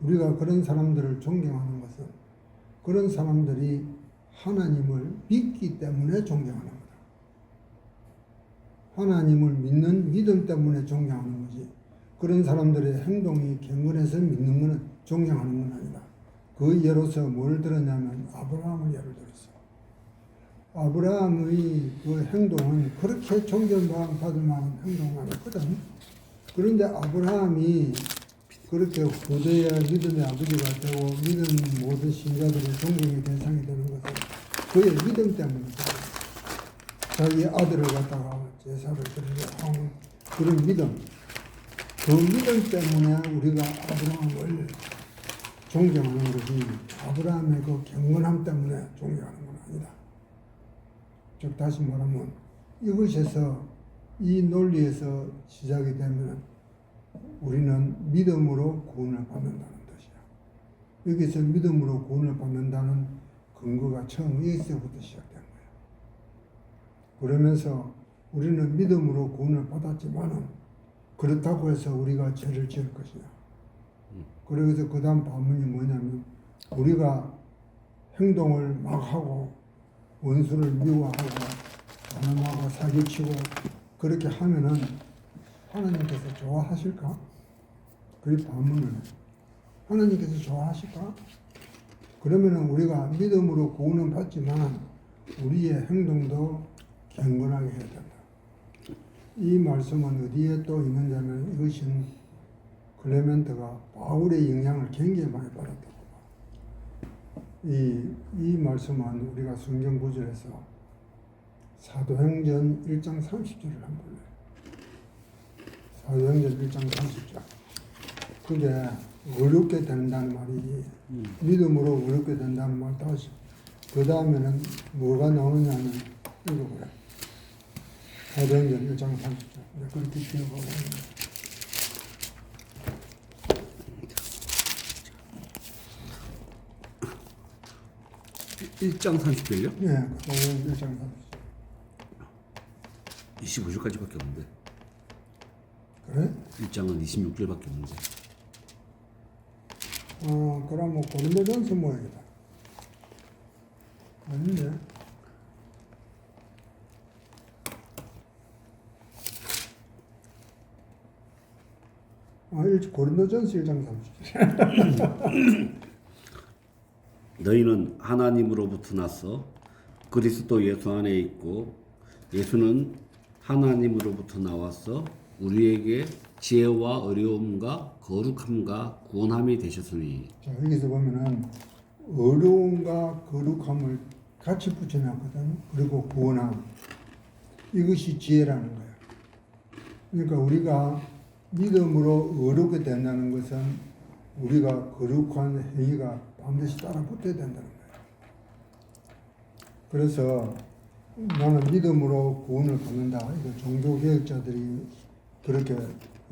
우리가 그런 사람들을 존경하는 것은 그런 사람들이 하나님을 믿기 때문에 존경하는 거다. 하나님을 믿는 믿음 때문에 존경하는 거지. 그런 사람들의 행동이 경건해서 믿는 것은 존경하는 건 아니다. 그 예로서 뭘 들었냐면 아브라함을 예를 들었어. 아브라함의 그 행동은 그렇게 존경받을 만한 행동은 아니거든. 그런데 아브라함이 그렇게 후대의 믿음의 아버지가 되고 믿음 모든 신자들의 존경의 대상이 되는 것은 그의 믿음 때문이다. 자기 아들을 갖다가 제사를 드리려 하는 그런 믿음. 그 믿음 때문에 우리가 아브라함을 존경하는 것이 아브라함의 그 경건함 때문에 존경하는 건 아니다. 즉 다시 말하면 이것에서 이 논리에서 시작이 되면 우리는 믿음으로 구원을 받는다는 뜻이야. 여기서 믿음으로 구원을 받는다는 근거가 처음 여기서부터 시작된 거야. 그러면서 우리는 믿음으로 구원을 받았지만은 그렇다고 해서 우리가 죄를 지을 것이냐. 그래서 그 다음 반문이 뭐냐면 우리가 행동을 막 하고 원수를 미워하고 가늠하고 사기치고 그렇게 하면은 하나님께서 좋아하실까? 그 반문을 하나님께서 좋아하실까? 그러면은 우리가 믿음으로 구원은 받지만 우리의 행동도 경건하게 해야 된다. 이 말씀은 어디에 또 있느냐면 이것은 클레멘트가 바울의 영향을 굉장히 많이 받았다고 봐. 이 말씀은 우리가 성경 구절에서 사도행전 1장 30절을 한번 볼래요. 사도행전 1장 30절. 그게 어렵게 된다는 말이 믿음으로 어렵게 된다는 말 다시 그 다음에는 뭐가 나오느냐면 읽어보래. 사도행전 1장 30절. 그렇게 기억하고 있는 1장 30절요? 네, 사도행전 1장 30절. 25절까지밖에 없는데. 그래? 1장은 26절밖에 없는데. 그럼 뭐 고린도전서 모양이다. 아닌데. 고린도전서 1장 30절. 너희는 하나님으로부터 나서 그리스도 예수 안에 있고 예수는 하나님으로부터 나와서 우리에게 지혜와 어려움과 거룩함과 구원함이 되셨으니. 자, 여기서 보면은 어려움과 거룩함을 같이 붙여놨거든. 그리고 구원함. 이것이 지혜라는 거야. 그러니까 우리가 믿음으로 어렵게 된다는 것은 우리가 거룩한 행위가 반드시 따라 붙어야 된다는 거야. 그래서 나는 믿음으로 구원을 받는다. 이거 종교개혁자들이 그렇게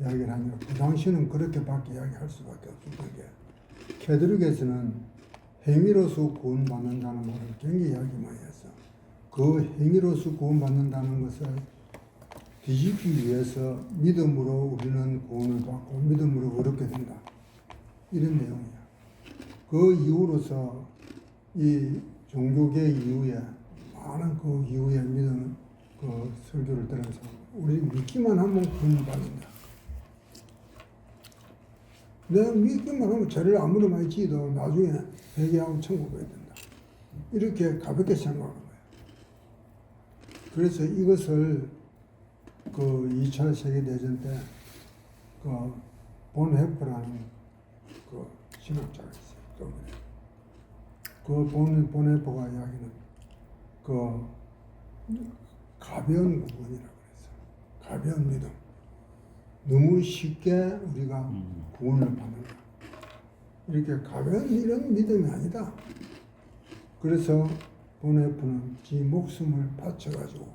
이야기를 하니까 그 당시는 그렇게밖에 이야기할 수밖에 없었던 게 캐톨릭에서는 행위로서 구원받는다는 말을 굉장히 이야기 많이 했어. 그 행위로서 구원받는다는 것을 뒤집기 위해서 믿음으로 우리는 구원을 받고 믿음으로 어렵게 된다. 이런 내용이야. 그 이후로서 이 종교개혁 이후에 많은 그 이후에 믿음 그 설교를 들어서 우리 믿기만 하면 구원을 받는다. 내가 믿기만 하면 죄를 아무리 많이 지어도 나중에 회개하고 천국 가야 된다. 이렇게 가볍게 생각하는 거야. 그래서 이것을 그 2차 세계대전 때 그 본헤퍼라는 그 신학자가 있어요. 그 본헤퍼가 이야기는 그 가벼운 구원이라고 그랬어. 가벼운 믿음. 너무 쉽게 우리가 구원을 받는다. 이렇게 가벼운 이런 믿음이 아니다. 그래서 본헤퍼는 지 목숨을 바쳐가지고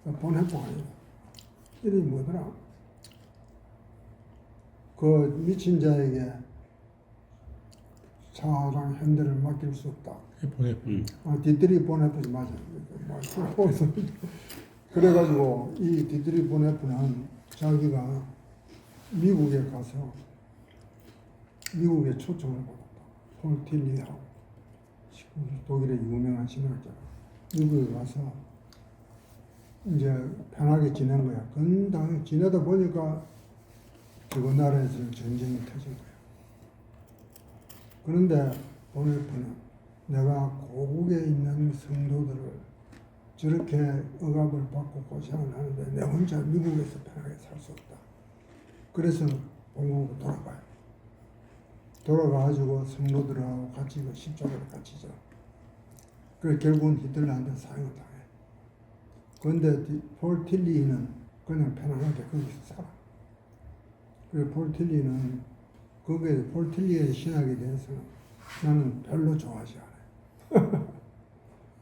본헤퍼가 아니라 이름이 뭐더라? 그 미친 자에게 사랑 핸들을 맡길 수 없다. 보내. 디트리 본헤퍼지 맞아. 그래가지고 이 디트리 본헤퍼는 자기가 미국에 가서 미국에 초청을 받았다. 폴 틸리하고 독일의 유명한 신학자가 미국에 가서 이제 편하게 지낸 거야. 근데 지내다 보니까 그 나라에서 전쟁이 터진 거야. 그런데 본헤퍼는 내가 고국에 있는 성도들을 저렇게 억압을 받고 고생을 하는데 내 혼자 미국에서 편하게 살 수 없다. 그래서 본국으로 돌아가요. 돌아가가지고 성도들하고 같이 그 십자가를 같이 져. 그래 결국은 히틀러한테 사형을 당해. 그런데 폴 틸리는 그냥 편안하게 거기서 살아. 그리고 폴 틸리는 거기에 폴 틸리의 신학에 대해서는 나는 별로 좋아하지 않아요.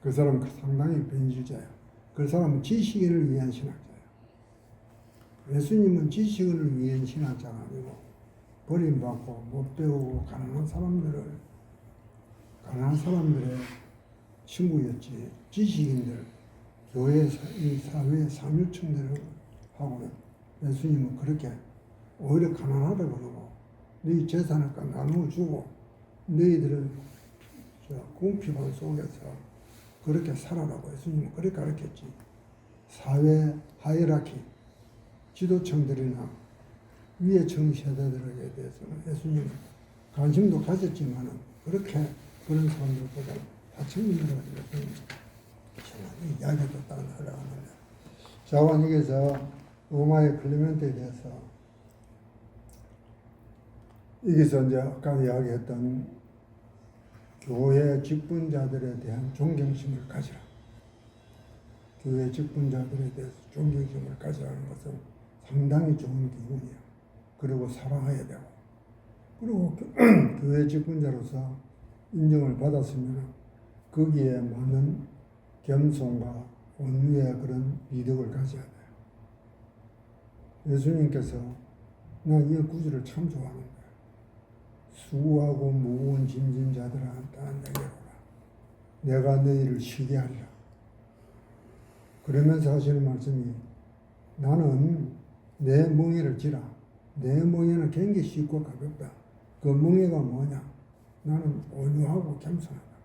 그 사람은 상당히 변질자야. 그 사람은 지식인을 위한 신학자야. 예수님은 지식인을 위한 신학자가 아니고 버림받고 못 배우고 가난한 사람들의 친구였지. 지식인들, 교회, 이 사회 상류층들을 하고 예수님은 그렇게 오히려 가난하다고 그러고 너희 재산을 나누어 주고 너희들은 궁핍한 속에서 그렇게 살아라고 예수님은 그렇게 가르쳤지. 사회 하이라키 지도층들이나 위에층 세대들에게 대해서는 예수님은 관심도 가졌지만은 그렇게 그런 사람들보다 하층민들을 예수님은 이야기했다는 하려고 하는데 자관 여기서 로마의 클레멘트에 대해서 여기서 이제 아까 이야기했던 교회 직분자들에 대한 존경심을 가지라. 교회 직분자들에 대해서 존경심을 가지라는 것은 상당히 좋은 기분이에요. 그리고 사랑해야 되고, 그리고 교회 직분자로서 인정을 받았으면 거기에 많은 겸손과 온유의 그런 미덕을 가져야 돼요. 예수님께서 나 이 구절을 참 좋아하는 거예요. 수고하고 무거운 짐진 자들아 다 내게로 오라. 내가 너희를 쉬게 하리라. 그러면서 하시는 말씀이 나는 내 멍에를 지라. 내 멍에는 굉장히 쉽고 가볍다. 그 멍에가 뭐냐? 나는 온유하고 겸손하다.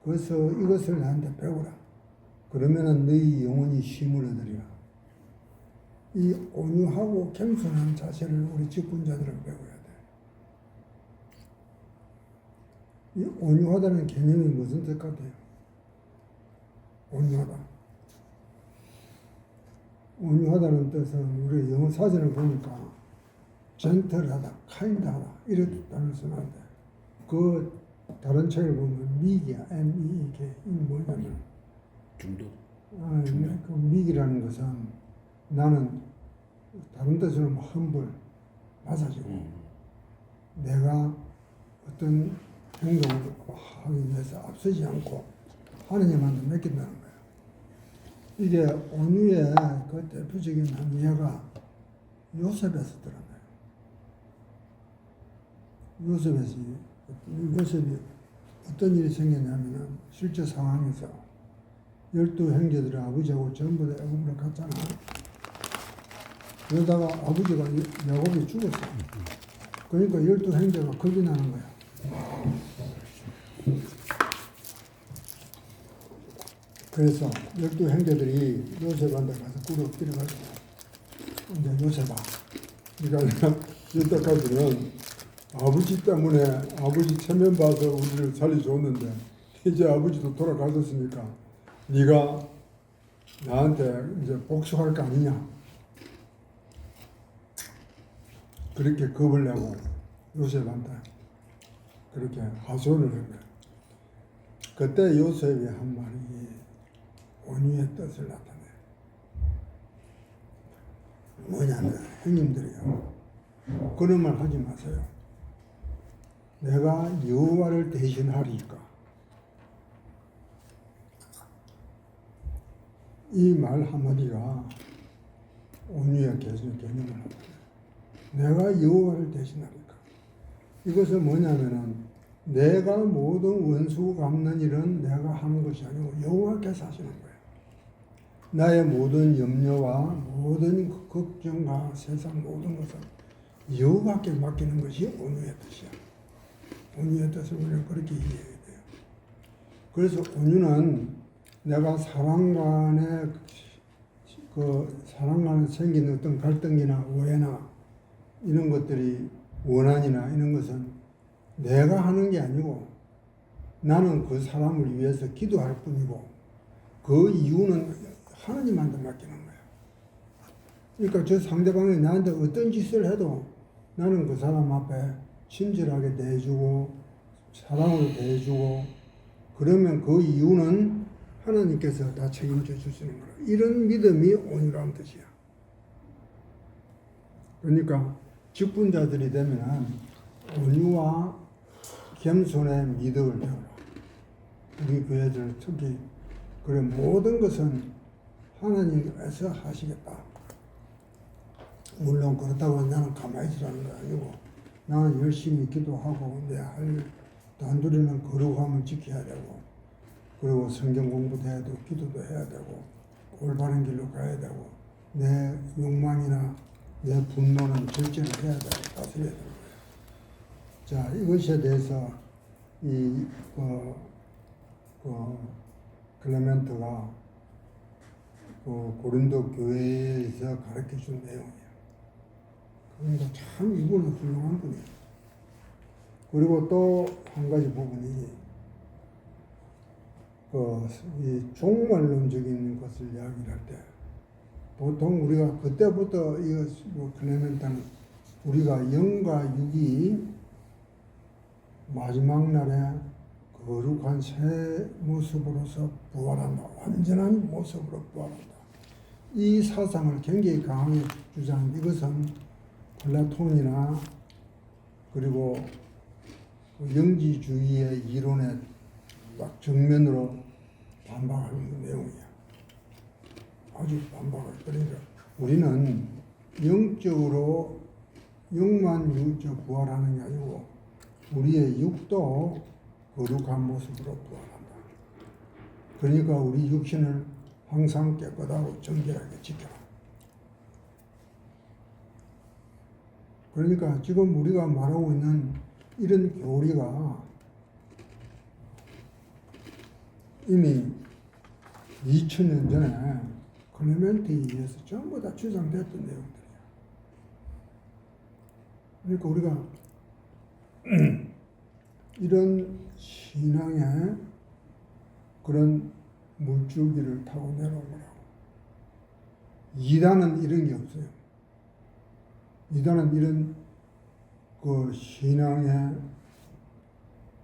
그래서 이것을 나한테 배우라. 그러면은 너희 영혼이 쉼을 얻으리라. 이 온유하고 겸손한 자세를 우리 직분자들은 배워야 돼. 이 온유하다는 개념이 무슨 뜻 같아요? 온유하다. 온유하다는 뜻은 우리 영어 사전을 보니까 젠틀하다, 카인드하다 이렇게 단어를 쓰는데 그 다른 책을 보면 미기야, MEEK 이 뭐냐면 중도. 그 미기라는 것은 나는 다른 뜻으로는 험불, 낮아지고 내가 어떤 행동을 하기 위해서 앞서지 않고 하느님한테 맡긴다는 거예요. 이게 온유의 그 대표적인 한 예가 요셉에서 드러나요. 요셉이 어떤 일이 생겼냐면은 실제 상황에서 12형제들의 아버지하고 전부 다 애굽으로 갔잖아. 그러다가 아버지가 야곱이 죽었어. 그러니까 12형제가 겁이 나는 거야. 그래서 12형제들이 요셉한테 가서 꿇어 엎드려가지고 이제 요셉아, 그러니까 여태까지는 아버지 때문에 아버지 체면 봐서 우리를 살려줬는데 이제 아버지도 돌아가셨으니까 네가 나한테 이제 복수할 거 아니냐. 그렇게 겁을 내고 요셉한테 그렇게 하소연을 한 거예요. 그때 요셉이 한 말이 온유의 뜻을 나타내요. 뭐냐면 형님들이요, 그런 말 하지 마세요. 내가 여호와를 대신하리까. 이 말 한마디가 온유의 개념을 나타내요. 내가 여호와를 대신하리까. 이것은 뭐냐면은 내가 모든 원수 갚는 일은 내가 하는 것이 아니고 여호와께서 하시는 거예요. 나의 모든 염려와 모든 걱정과 세상 모든 것은 여호와께 맡기는 것이 온유의 뜻이야. 온유의 뜻을 우리는 그렇게 이해해야 돼요. 그래서 온유는 내가 사람 간에 생기는 어떤 갈등이나 오해나 이런 것들이 원한이나 이런 것은 내가 하는 게 아니고 나는 그 사람을 위해서 기도할 뿐이고 그 이유는 하나님한테 맡기는 거예요. 그러니까 저 상대방이 나한테 어떤 짓을 해도 나는 그 사람 앞에 친절하게 대해주고 사랑으로 대해주고 그러면 그 이유는 하나님께서 다 책임져 주시는 거예요. 이런 믿음이 온유라는 뜻이야. 그러니까 직분자들이 되면 온유와 겸손의 믿음을 배우라. 우리 교회들 특히 그래 모든 것은 하나님께서 하시겠다. 물론 그렇다고 나는 가만히 있으라는 거 아니고 나는 열심히 기도하고 내 할 단둘이는 거룩함을 지켜야 되고 그리고 성경 공부도 해야 되고 기도도 해야 되고 올바른 길로 가야 되고 내 욕망이나 내 분노는 절제를 해야 되고 다스려야 되는 거예요. 자, 이것에 대해서 클레멘트가 고린도 교회에서 가르쳐 준 내용이에요. 그러니까 참 이분은 훌륭한 분이에요. 그리고 또 한 가지 부분이 이 종말론적인 것을 이야기를 할 때 보통 우리가 그때부터 클레멘트는 우리가 영과 육이 마지막 날에 거룩한 새 모습으로서 부활한다. 완전한 모습으로 부활한다. 이 사상을 굉장히 강하게 주장한 이것은 플라톤이나 그리고 영지주의의 이론에 딱 정면으로 반박하는 내용이야. 아주 반박을. 그러니까 우리는 영적으로 영만 육적 부활하는 게 아니고 우리의 육도 거룩한 모습으로 부활한다. 그러니까 우리 육신을 항상 깨끗하고 정결하게 지켜라. 그러니까 지금 우리가 말하고 있는 이런 교리가 이미 2000년 전에 클레멘트에 의해서 전부 다 주장됐던 내용들이야. 그러니까 우리가 이런 신앙의 그런 물줄기를 타고 내려오라고. 이단은 이런 게 없어요. 이단은 이런 그 신앙의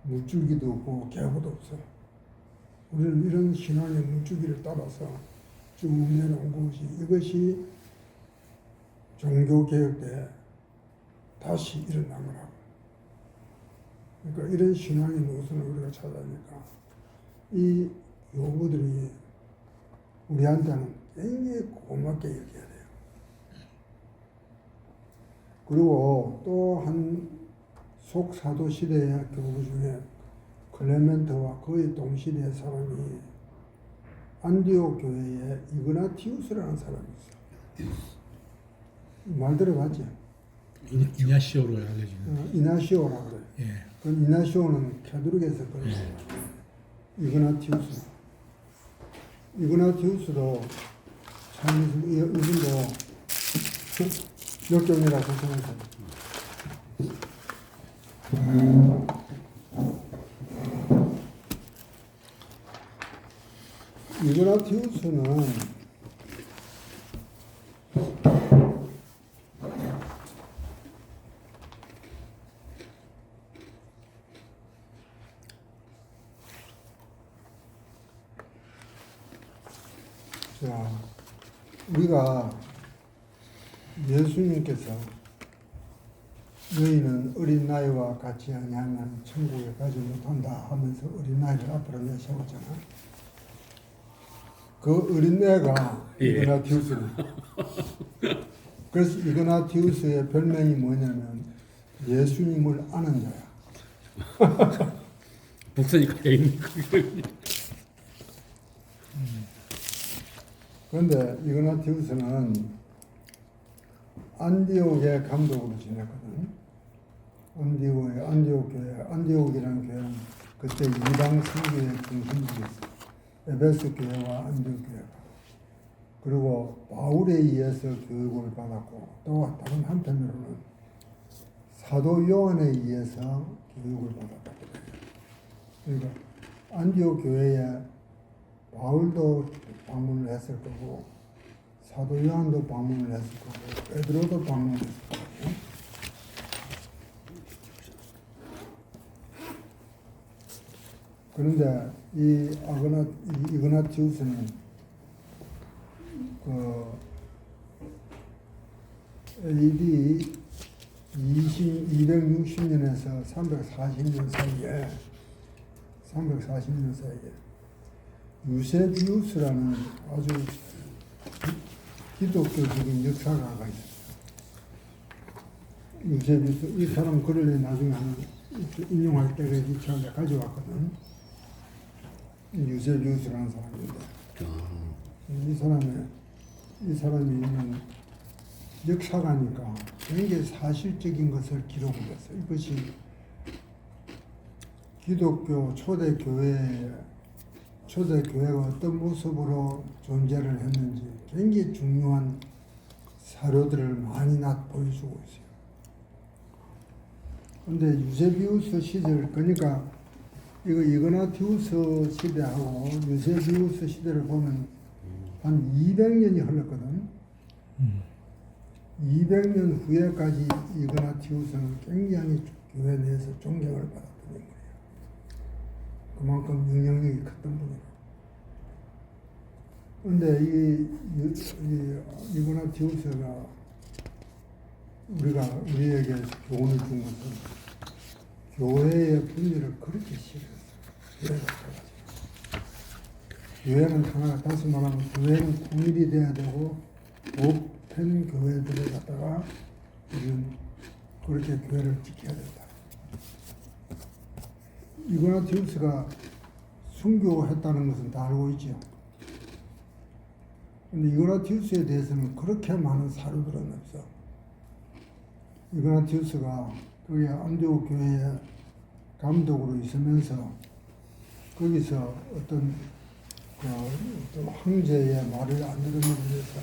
물줄기도 없고 계보도 없어. 우리는 이런 신앙의 물줄기를 따라서 쭉 내려온 것이 이것이 종교개혁 때 다시 일어난 거라고. 그러니까 이런 신앙의 노선을 우리가 찾아니까 이 요구들이 우리한테는 굉장히 고맙게 여겨야 돼요. 그리고 또 한 속사도 시대의 교부 중에 클레멘트와 거의 동시대의 사람이 안디옥 교회에 이그나티우스라는 사람이 있어요. 말 들어봤지? 이냐시오로 알려지는. 이나시오라고 그래요. 예. 그 이나시오는 캐도릭에서 그런 이그나티우스. 이그나티우스도 참 이분도 역경이라고 생각해요. 이그나티우스는 자, 우리가 예수님께서 너희는 어린 나이와 같이 아니하면 천국에 가지 못한다 하면서 어린 나이를 앞으로 내세웠잖아. 그 어린애가 이그나티우스는. 그래서 이그나티우스의 별명이 뭐냐면 예수님을 아는 자야. 북선이 가려 있는 거. 그런데 이그나티우스는 안디옥의 감독으로 지냈거든. 안디옥 교회, 안디옥이라는 교회는 그때 이방 선교의 중심지였어. 에베소 교회와 안디옥 교회가. 그리고 바울에 의해서 교육을 받았고 또 다른 한편으로는 사도 요한에 의해서 교육을 받았다고 그래요. 그러니까 안디옥 교회에 바울도 방문을 했을 거고 사도 요한도 방문을 했을 거고 베드로도 방문을 했을 거고. 그런데 이 이그나티우스는 그 AD 260년에서 340년 사이에 유세비우스라는 아주 기독교적인 역사가가 있어요. 유세비우스, 이 사람 글을 나중에 인용할 때가 이 책을 가져왔거든. 유세비우스라는 사람인데 이 사람이 있는 역사가니까 굉장히 사실적인 것을 기록을 했어요. 이것이 기독교 초대교회가 어떤 모습으로 존재를 했는지 굉장히 중요한 사료들을 많이 보여주고 있어요. 그런데 유세비우스 시절, 그러니까 이그나티우스 시대하고 유세비우스 시대를 보면 한 200년이 흘렀거든. 200년 후에까지 이그나티우스는 굉장히 교회 내에서 존경을 받았던 인물이에요. 그만큼 영향력이 컸던 분이에요. 그런데 이그나티우스가 우리에게 교훈을 준 것은 교회의 분열을 그렇게 싫어했어요. 교회는 하나가, 다시 말하면 교회는 통일이 돼야 되고 보편 교회들을 갖다가 우리는 그렇게 교회를 지켜야 된다. 이그나티우스가 순교했다는 것은 다 알고 있죠. 그런데 이그나티우스에 대해서는 그렇게 많은 사료들은 없어. 이그나티우스가 거기 안디옥 교회의 감독으로 있으면서 거기서 어떤 황제의 말을 안 들으면 위해서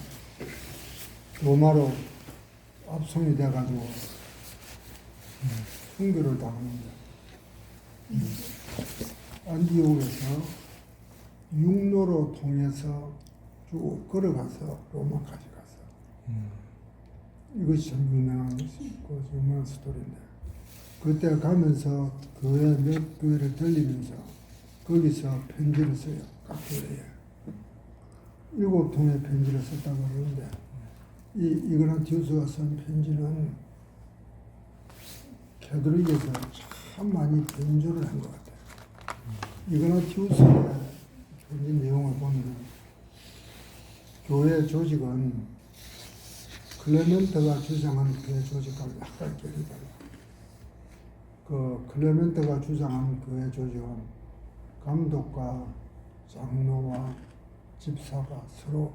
로마로 압송이 돼가지고 순교를 당합니다. 안디옥에서 육로로 통해서 쭉 걸어가서 로마까지 가. 이것이 참 유명한 스토리인데, 그때 가면서 교회 몇 교회를 들리면서 거기서 편지를 써요. 각 교회에 7통의 편지를 썼다고 그러는데, 이그나티우스가 쓴 편지는 캐톨릭에서 참 많이 변조를 한 것 같아요. 이그나티우스의 편지 내용을 보면 교회 조직은 클레멘트가 주장한 교회 조직과 약간 결이 달라. 그 클레멘트가 주장한 교회 조직은 감독과 장로와 집사가 서로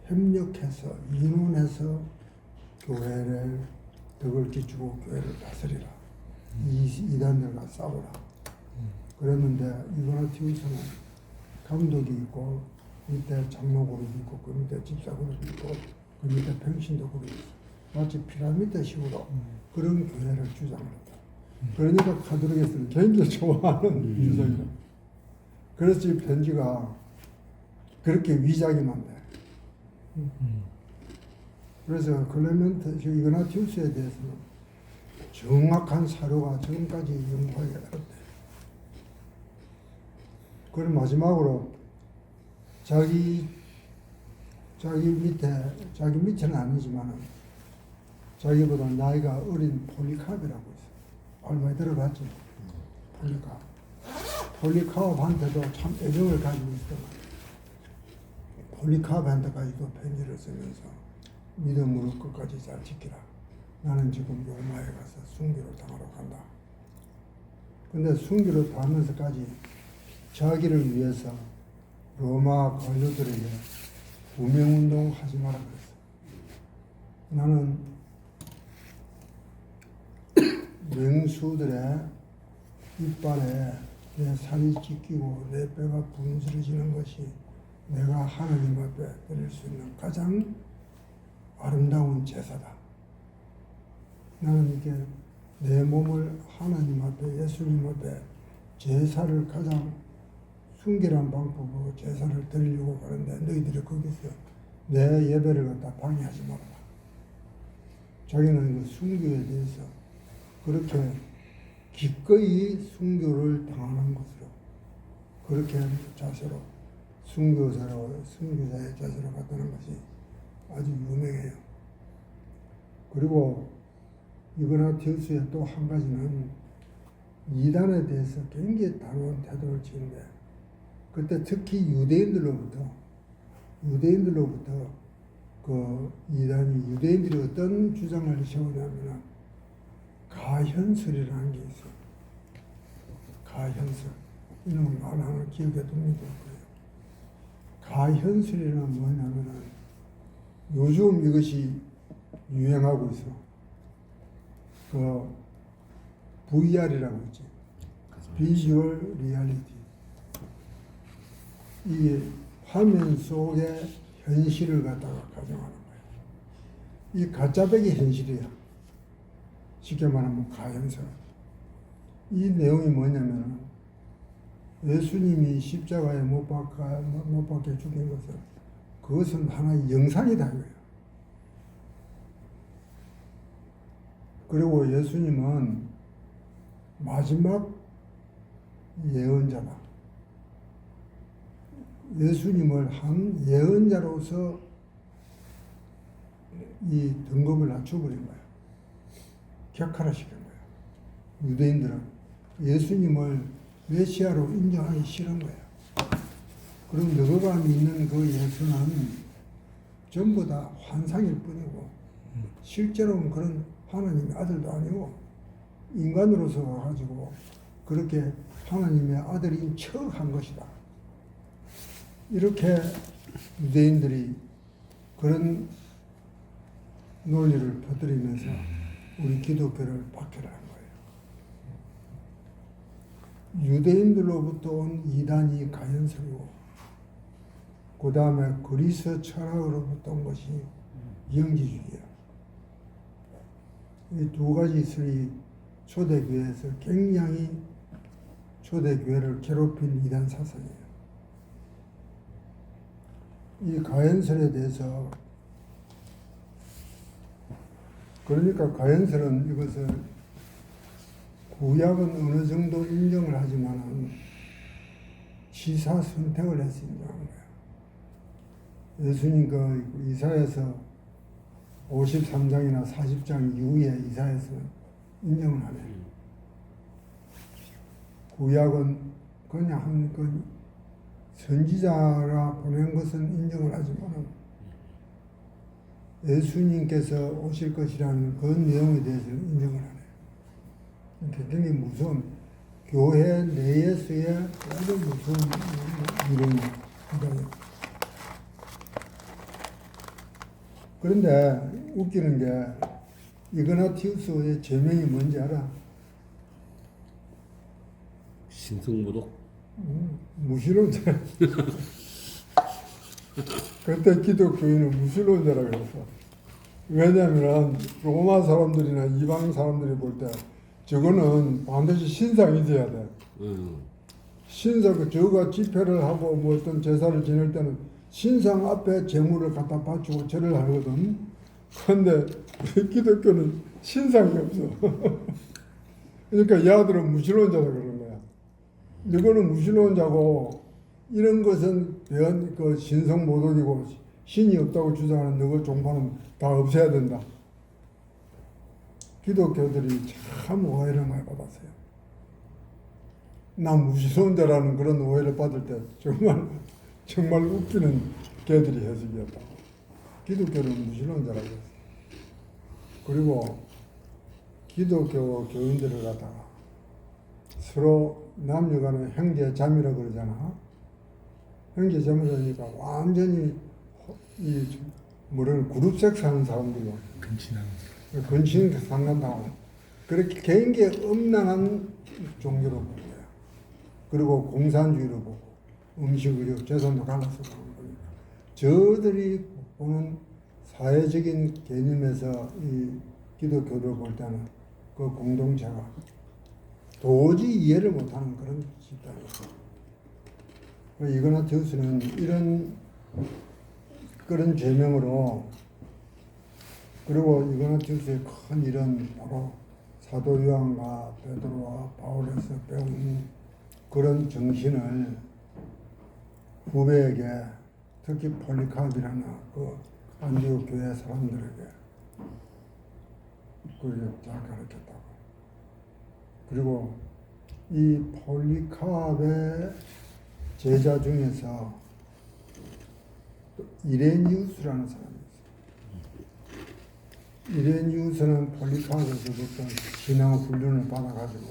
협력해서 인원해서 교회를 덕을 기주고 교회를 다스리라. 이단들과 싸우라. 그랬는데 이그나티우스는 감독이 있고 밑에 장로 그룹이 있고 그 밑에 집사 그룹이 있고 그 밑에 평신도 그룹이 있어. 마치 피라미드식으로 그런 교회를 주장했다. 그러니까 카톨릭에서는 굉장히 좋아하는 주장이다. 그래서 이 편지가 그렇게 위장이 많네. 그래서 클레멘트 이그나티우스에 대해서는 정확한 사료가 지금까지 연구하게 되었대. 그리고 마지막으로 자기 밑에는 아니지만 자기보다 나이가 어린 폴리카브라고 있어. 얼마에 들어봤지? 폴리카브한테도 참 애정을 가지고 있어. 폴리카브한테까지도 편지를 쓰면서 믿음으로 끝까지 잘 지키라. 나는 지금 로마에 가서 순교를 당하러 간다. 근데 순교를 당하면서까지 자기를 위해서 로마 관료들에게 구명운동 하지 마라 그랬어. 나는 맹수들의 이빨에 내 살이 찢기고 내 뼈가 분스러지는 것이 내가 하나님 앞에 드릴 수 있는 가장 아름다운 제사다. 나는 이렇게 내 몸을 하나님 앞에 예수님 앞에 제사를 가장 순결한 방법으로 제사를 드리려고 하는데 너희들이 거기서 내 예배를 갖다 방해하지 말아라. 자기는 그 순교에 대해서 그렇게 기꺼이 순교를 당하는 것으로 그렇게 자세로 순교자의 자세로 갔다는 것이 아주 유명해요. 그리고 이그나티우스의 또 한 가지는 이단에 대해서 굉장히 단호한 태도를 지는데, 그때 특히 유대인들로부터 그 이단이 유대인들이 어떤 주장을 세우냐면 가현설이라는 게 있어요. 가현설. 이놈 말 하나 기억에 둡니다. 가현설이란 뭐냐면은 요즘 이것이 유행하고 있어. 그 VR이라고 있지. 비주얼 리얼리티. 이게 화면 속의 현실을 갖다가 가정하는 거야. 이 가짜백이 현실이야. 쉽게 말하면 가현설. 이 내용이 뭐냐면 예수님이 십자가에 못 박혀 죽인 것은 그것은 하나의 영상이다 이거예요. 그리고 예수님은 마지막 예언자다. 예수님을 한 예언자로서 이 등급을 낮춰버린 거야. 격하시킨 거야. 유대인들은 예수님을 메시아로 인정하기 싫은 거야. 그럼 너가 믿는 그 예수는 전부 다 환상일 뿐이고 실제로는 그런 하나님의 아들도 아니고 인간으로서 와가지고 그렇게 하나님의 아들인 척 한 것이다. 이렇게 유대인들이 그런 논리를 퍼뜨리면서 우리 기독교를 박해를 한 거예요. 유대인들로부터 온 이단이 가현설이고 그 다음에 그리스 철학으로부터 온 것이 영지주의야. 이 두 가지 설이 초대교회에서 굉장히 초대교회를 괴롭힌 이단 사상이에요. 이 가현설에 대해서 그러니까 가연스는 이것을 구약은 어느 정도 인정을 하지만은 지사 선택을 해서 인정한 거야. 예수님 그 이사야서 53장이나 40장 이후에 이사야서는 인정을 안 해요. 구약은 그냥 한 선지자가 보낸 것은 인정을 하지만은 예수님께서 오실 것이라는 그 내용에 대해서는 인정을 안 해요. 굉장히 무서운 교회 내에서의 아주 무서운 이론입니다. 그런데 웃기는 게 이그나티우스의 제명이 뭔지 알아? 신성모독. 무신론자. 그때 기독교인은 무신론자라고 그랬어. 왜냐하면 로마 사람들이나 이방 사람들이 볼 때 저거는 반드시 신상이 있어야 돼. 신상, 저가 집회를 하고 뭐 어떤 제사를 지낼 때는 신상 앞에 제물을 갖다 바치고 절을 하거든. 그런데 우리 기독교는 신상이 없어. 그러니까 이 아들은 무신론자라고 그러는 거야. 이거는 무신론자고 이런 것은 그 신성모독이고 신이 없다고 주장하는 너희 종파는 다 없애야 된다. 기독교들이 참 오해를 많이 받았어요. 나 무신론자라는 그런 오해를 받을 때 정말 웃기는 개들이 해석이었다. 기독교는 무신론자라고 했어요. 그리고 기독교 교인들을 갖다가 서로 남녀간에 형제자매라고 그러잖아. 형제자매라니까 완전히 그룹 섹스 하는 사람들이 근친하는 근친 상간다고 그렇게 굉장히 음란한 종교로 보는 거야. 그리고 공산주의로 보고 음식의료 재산도 갈라서 보는 거니까 저들이 보는 사회적인 개념에서 이 기독교를 볼 때는 그 공동체가 도저히 이해를 못하는 그런 집단이었어요. 이그나티우스는 그런 제명으로 그리고 이그나티우스의 큰 일은 바로 사도 요한과 베드로와 바울에서 배운 그런 정신을 후배에게 특히 폴리카르이라는 그 안디옥 교회 사람들에게 그걸 잘 가르쳤다고. 그리고 이 폴리카르의 제자 중에서 이레니우스라는 사람이 있어요. 이레니우스는 폴리카르에서부터 신앙 훈련을 받아가지고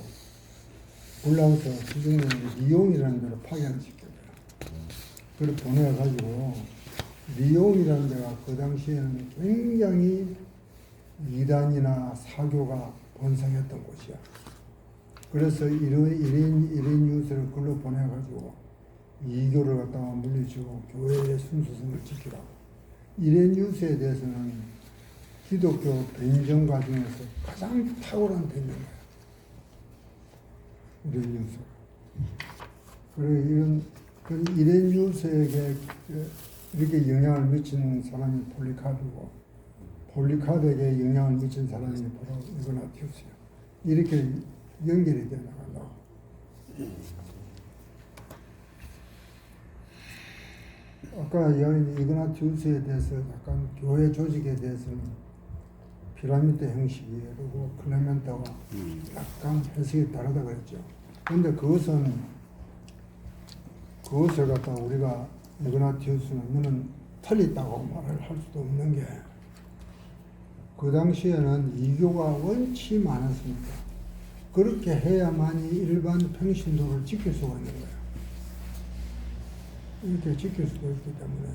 불란서 수중에 리옹이라는 데로 파견을 시켰어요. 그걸 보내가지고 리옹이라는 데가 그 당시에는 굉장히 이단이나 사교가 번성했던 곳이야. 그래서 이레니우스를 글로 보내가지고 이교를 갖다가 물리치고 교회의 순수성을 지키라고. 이레니우스에 대해서는 기독교 변정가 중에서 가장 탁월한 변정가야. 이레니우스. 그리고 이레니우스에게 이렇게 영향을 미친 사람이 폴리카르고 폴리카르에게 영향을 미친 사람이 바로 이그나티우스야. 이렇게 연결이 돼 나간다고. 아까 이야기한 이그나티우스에 대해서 약간 교회 조직에 대해서는 피라미드 형식이고 클레멘타가 약간 해석이 다르다 그랬죠. 그런데 그것을 갖다 우리가 이그나티우스는 너는 틀렸다고 말을 할 수도 없는 게 그 당시에는 이교가 원치 많았으니까 그렇게 해야만이 일반 평신도를 지킬 수가 있는 거야. 이렇게 지킬 수가 있기 때문에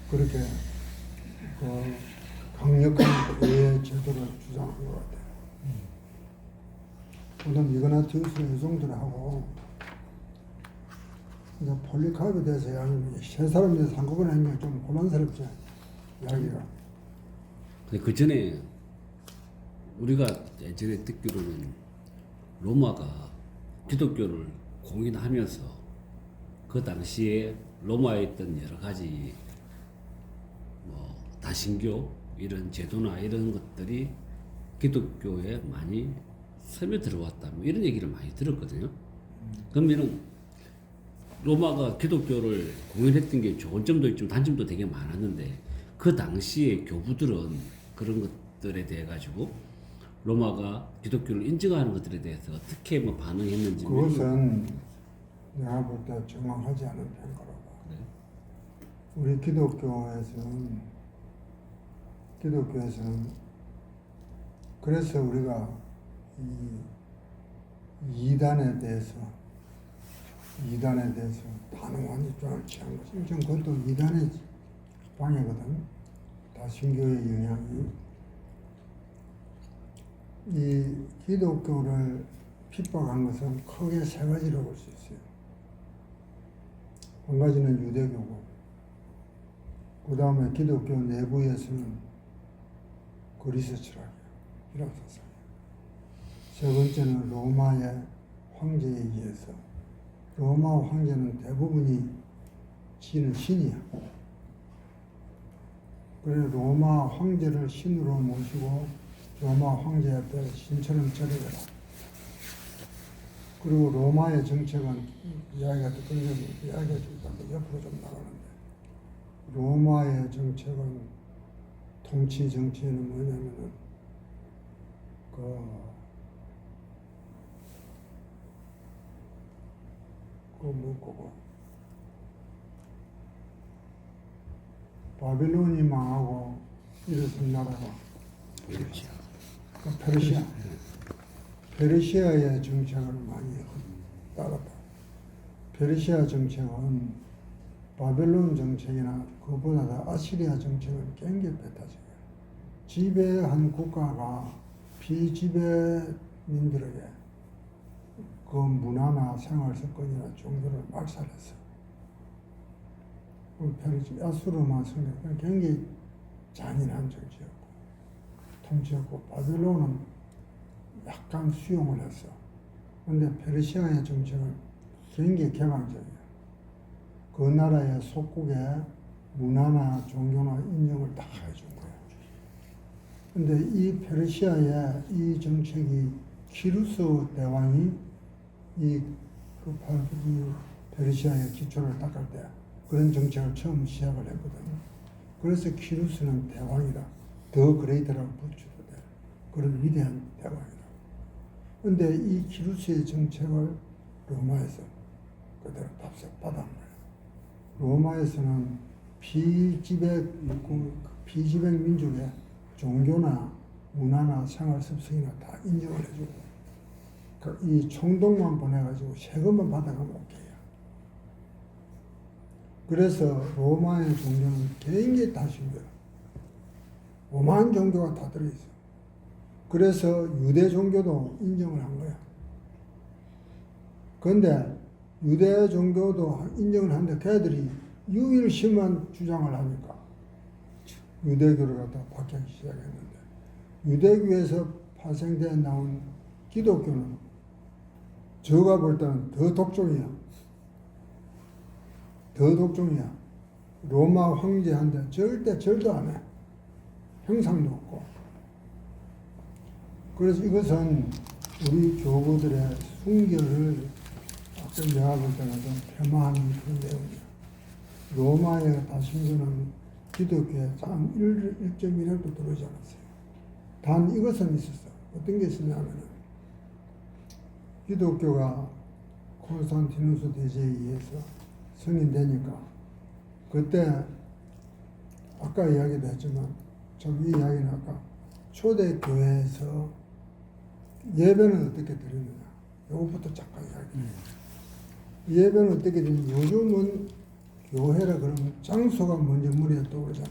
그렇게 강력한 교회 제도를 주장한 것 같아요. 그다음 이그나티우스는 이 정도로 하고 이제 폴리카르에 대해서 이야기하면 세 사람에 대해서 한꺼번에 하면 좀 혼란스럽죠. 이야기가. 근데 그 전에 우리가 예전에 듣기로는 로마가 기독교를 공인하면서 그 당시에 로마에 있던 여러 가지 뭐 다신교 이런 제도나 이런 것들이 기독교에 많이 스며들어왔다. 뭐 이런 얘기를 많이 들었거든요. 그러면은 로마가 기독교를 공연했던 게 좋은 점도 있지만 단점도 되게 많았는데 그 당시에 교부들은 그런 것들에 대해 가지고 로마가 기독교를 인정하는 것들에 대해서 어떻게 뭐 반응했는지 그것은 내가 볼 때 정확하지 않은 평가라고 봐. 네. 우리 기독교에서는 그래서 우리가 이 이단에 대해서 단호한 입장을 취한 것이 지금 그것도 이단의 방해거든. 다신교의 영향이 이 기독교를 핍박한 것은 크게 세 가지로 볼 수 있어요. 한 가지는 유대교고, 그 다음에 기독교 내부에서는 그리스 철학이야, 휘락 사상이야. 세 번째는 로마의 황제에 의해서, 로마 황제는 대부분이 지는 신이야. 그래 로마 황제를 신으로 모시고 로마 황제한테 신처럼 절여라. 그리고 로마의 정책은 이야기가 좀 옆으로 좀 나가는데 로마의 정책은 통치 정치는 뭐냐면은 뭐고 바빌론이 망하고 일어선 나라가 페르시아의 정책을 많이 따랐다. 페르시아 정책은 바벨론 정책이나 그보다 더 아시리아 정책은 굉장히 배타적이야. 지배한 국가가 비지배민들에게 그 문화나 생활 습관이나 종교를 막살했어. 아수르만 성경은 굉장히 잔인한 정치였고 통치였고 바벨론은 약간 수용을 했어. 그런데 페르시아의 정책은 굉장히 개방적이야. 그 나라의 속국의 문화나 종교나 인정을 다 해준 거야. 그런데 이 페르시아의 이 정책이 키루스 대왕이 이 페르시아의 기초를 닦을 때 그런 정책을 처음 시작을 했거든요. 그래서 키루스는 대왕이다. 더 그레이트라고 부르기도 돼. 그런 위대한 대왕이다. 그런데 이 키루스의 정책을 로마에서 그대로 답석 받은 거예요. 로마에서는 비지배 민족의 종교나 문화나 생활 습성이나 다 인정을 해주고 이 총독만 보내가지고 세금만 받아가면 오케이야. 그래서 로마의 종교는 굉장히 다신교야. 오만 종교가 다 들어있어. 그래서 유대 종교도 인정을 한 거야. 그런데 유대 종교도 인정을 하는데 걔들이 유일신만 주장을 하니까 유대교를 갖다 박해하기 시작했는데 유대교에서 파생되어 나온 기독교는 저가 볼 때는 더 독종이야. 로마 황제한테 절대 절도 안 해. 형상도 없고. 그래서 이것은 우리 교부들의 순결을 아까 내가 볼 때는 좀 폄하하는 그런 내용이야. 로마의 다신교는 기독교에 단 1.1핵도 들어오지 않았어요. 단 이것은 있었어. 어떤 게 있었냐면은 기독교가 콘스탄티누스 대제에 의해서 승인되니까 그때 아까 이야기도 했지만 이 이야기는 아까 초대교회에서 예배는 어떻게 드리느냐 이것부터 잠깐 이야기해요. 예배는 어떻게 드리느냐 요즘은 교회라 그러면 장소가 먼저 머리에 떠오르잖아.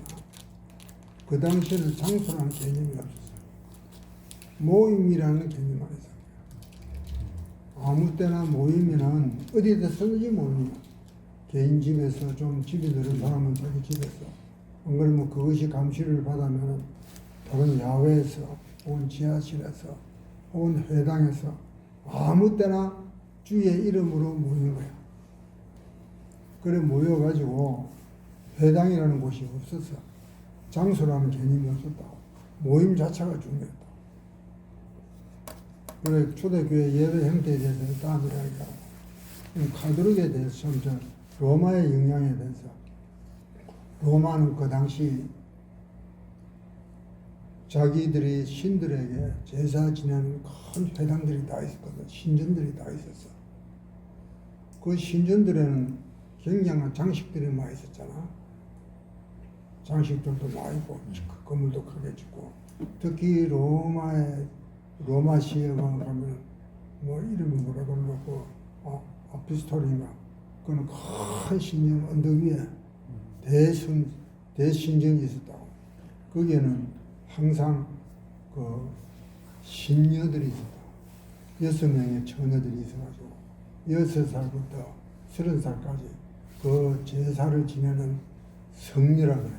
그 당시에는 장소라는 개념이 없었어요. 모임이라는 개념만 있었어요. 아무 때나 모이면은 어디에서든지 모이면 개인 집에서 좀 집이 들은 사람은 자기 집에서 안 그러면 그것이 감시를 받으면 다른 야외에서 혹은 지하실에서 혹은 회당에서 아무 때나 주의 이름으로 모이는 거야. 그래 모여가지고 회당이라는 곳이 없었어. 장소라는 개념이 없었다. 모임 자체가 중요했다. 그래 초대교회 예배 형태에 대해서 다음 이야기하고 카톨릭에 대해서 좀 로마의 영향에 대해서 로마는 그 당시 자기들이 신들에게 제사 지내는 큰 회당들이 다 있었거든. 신전들이 다 있었어. 그 신전들에는 굉장한 장식들이 많이 있었잖아. 장식들도 많이 있고 건물도 크게 짓고 특히 로마시에 가면 뭐 이름이 뭐라 그러고 아피스톨인가 그는 큰 신전 언덕 위에 대신전이 있었다고. 거기에는 항상 그 신녀들이 있었다. 6명의 처녀들이 있어가지고 6살부터 30살까지 그 제사를 지내는 성녀라 그래.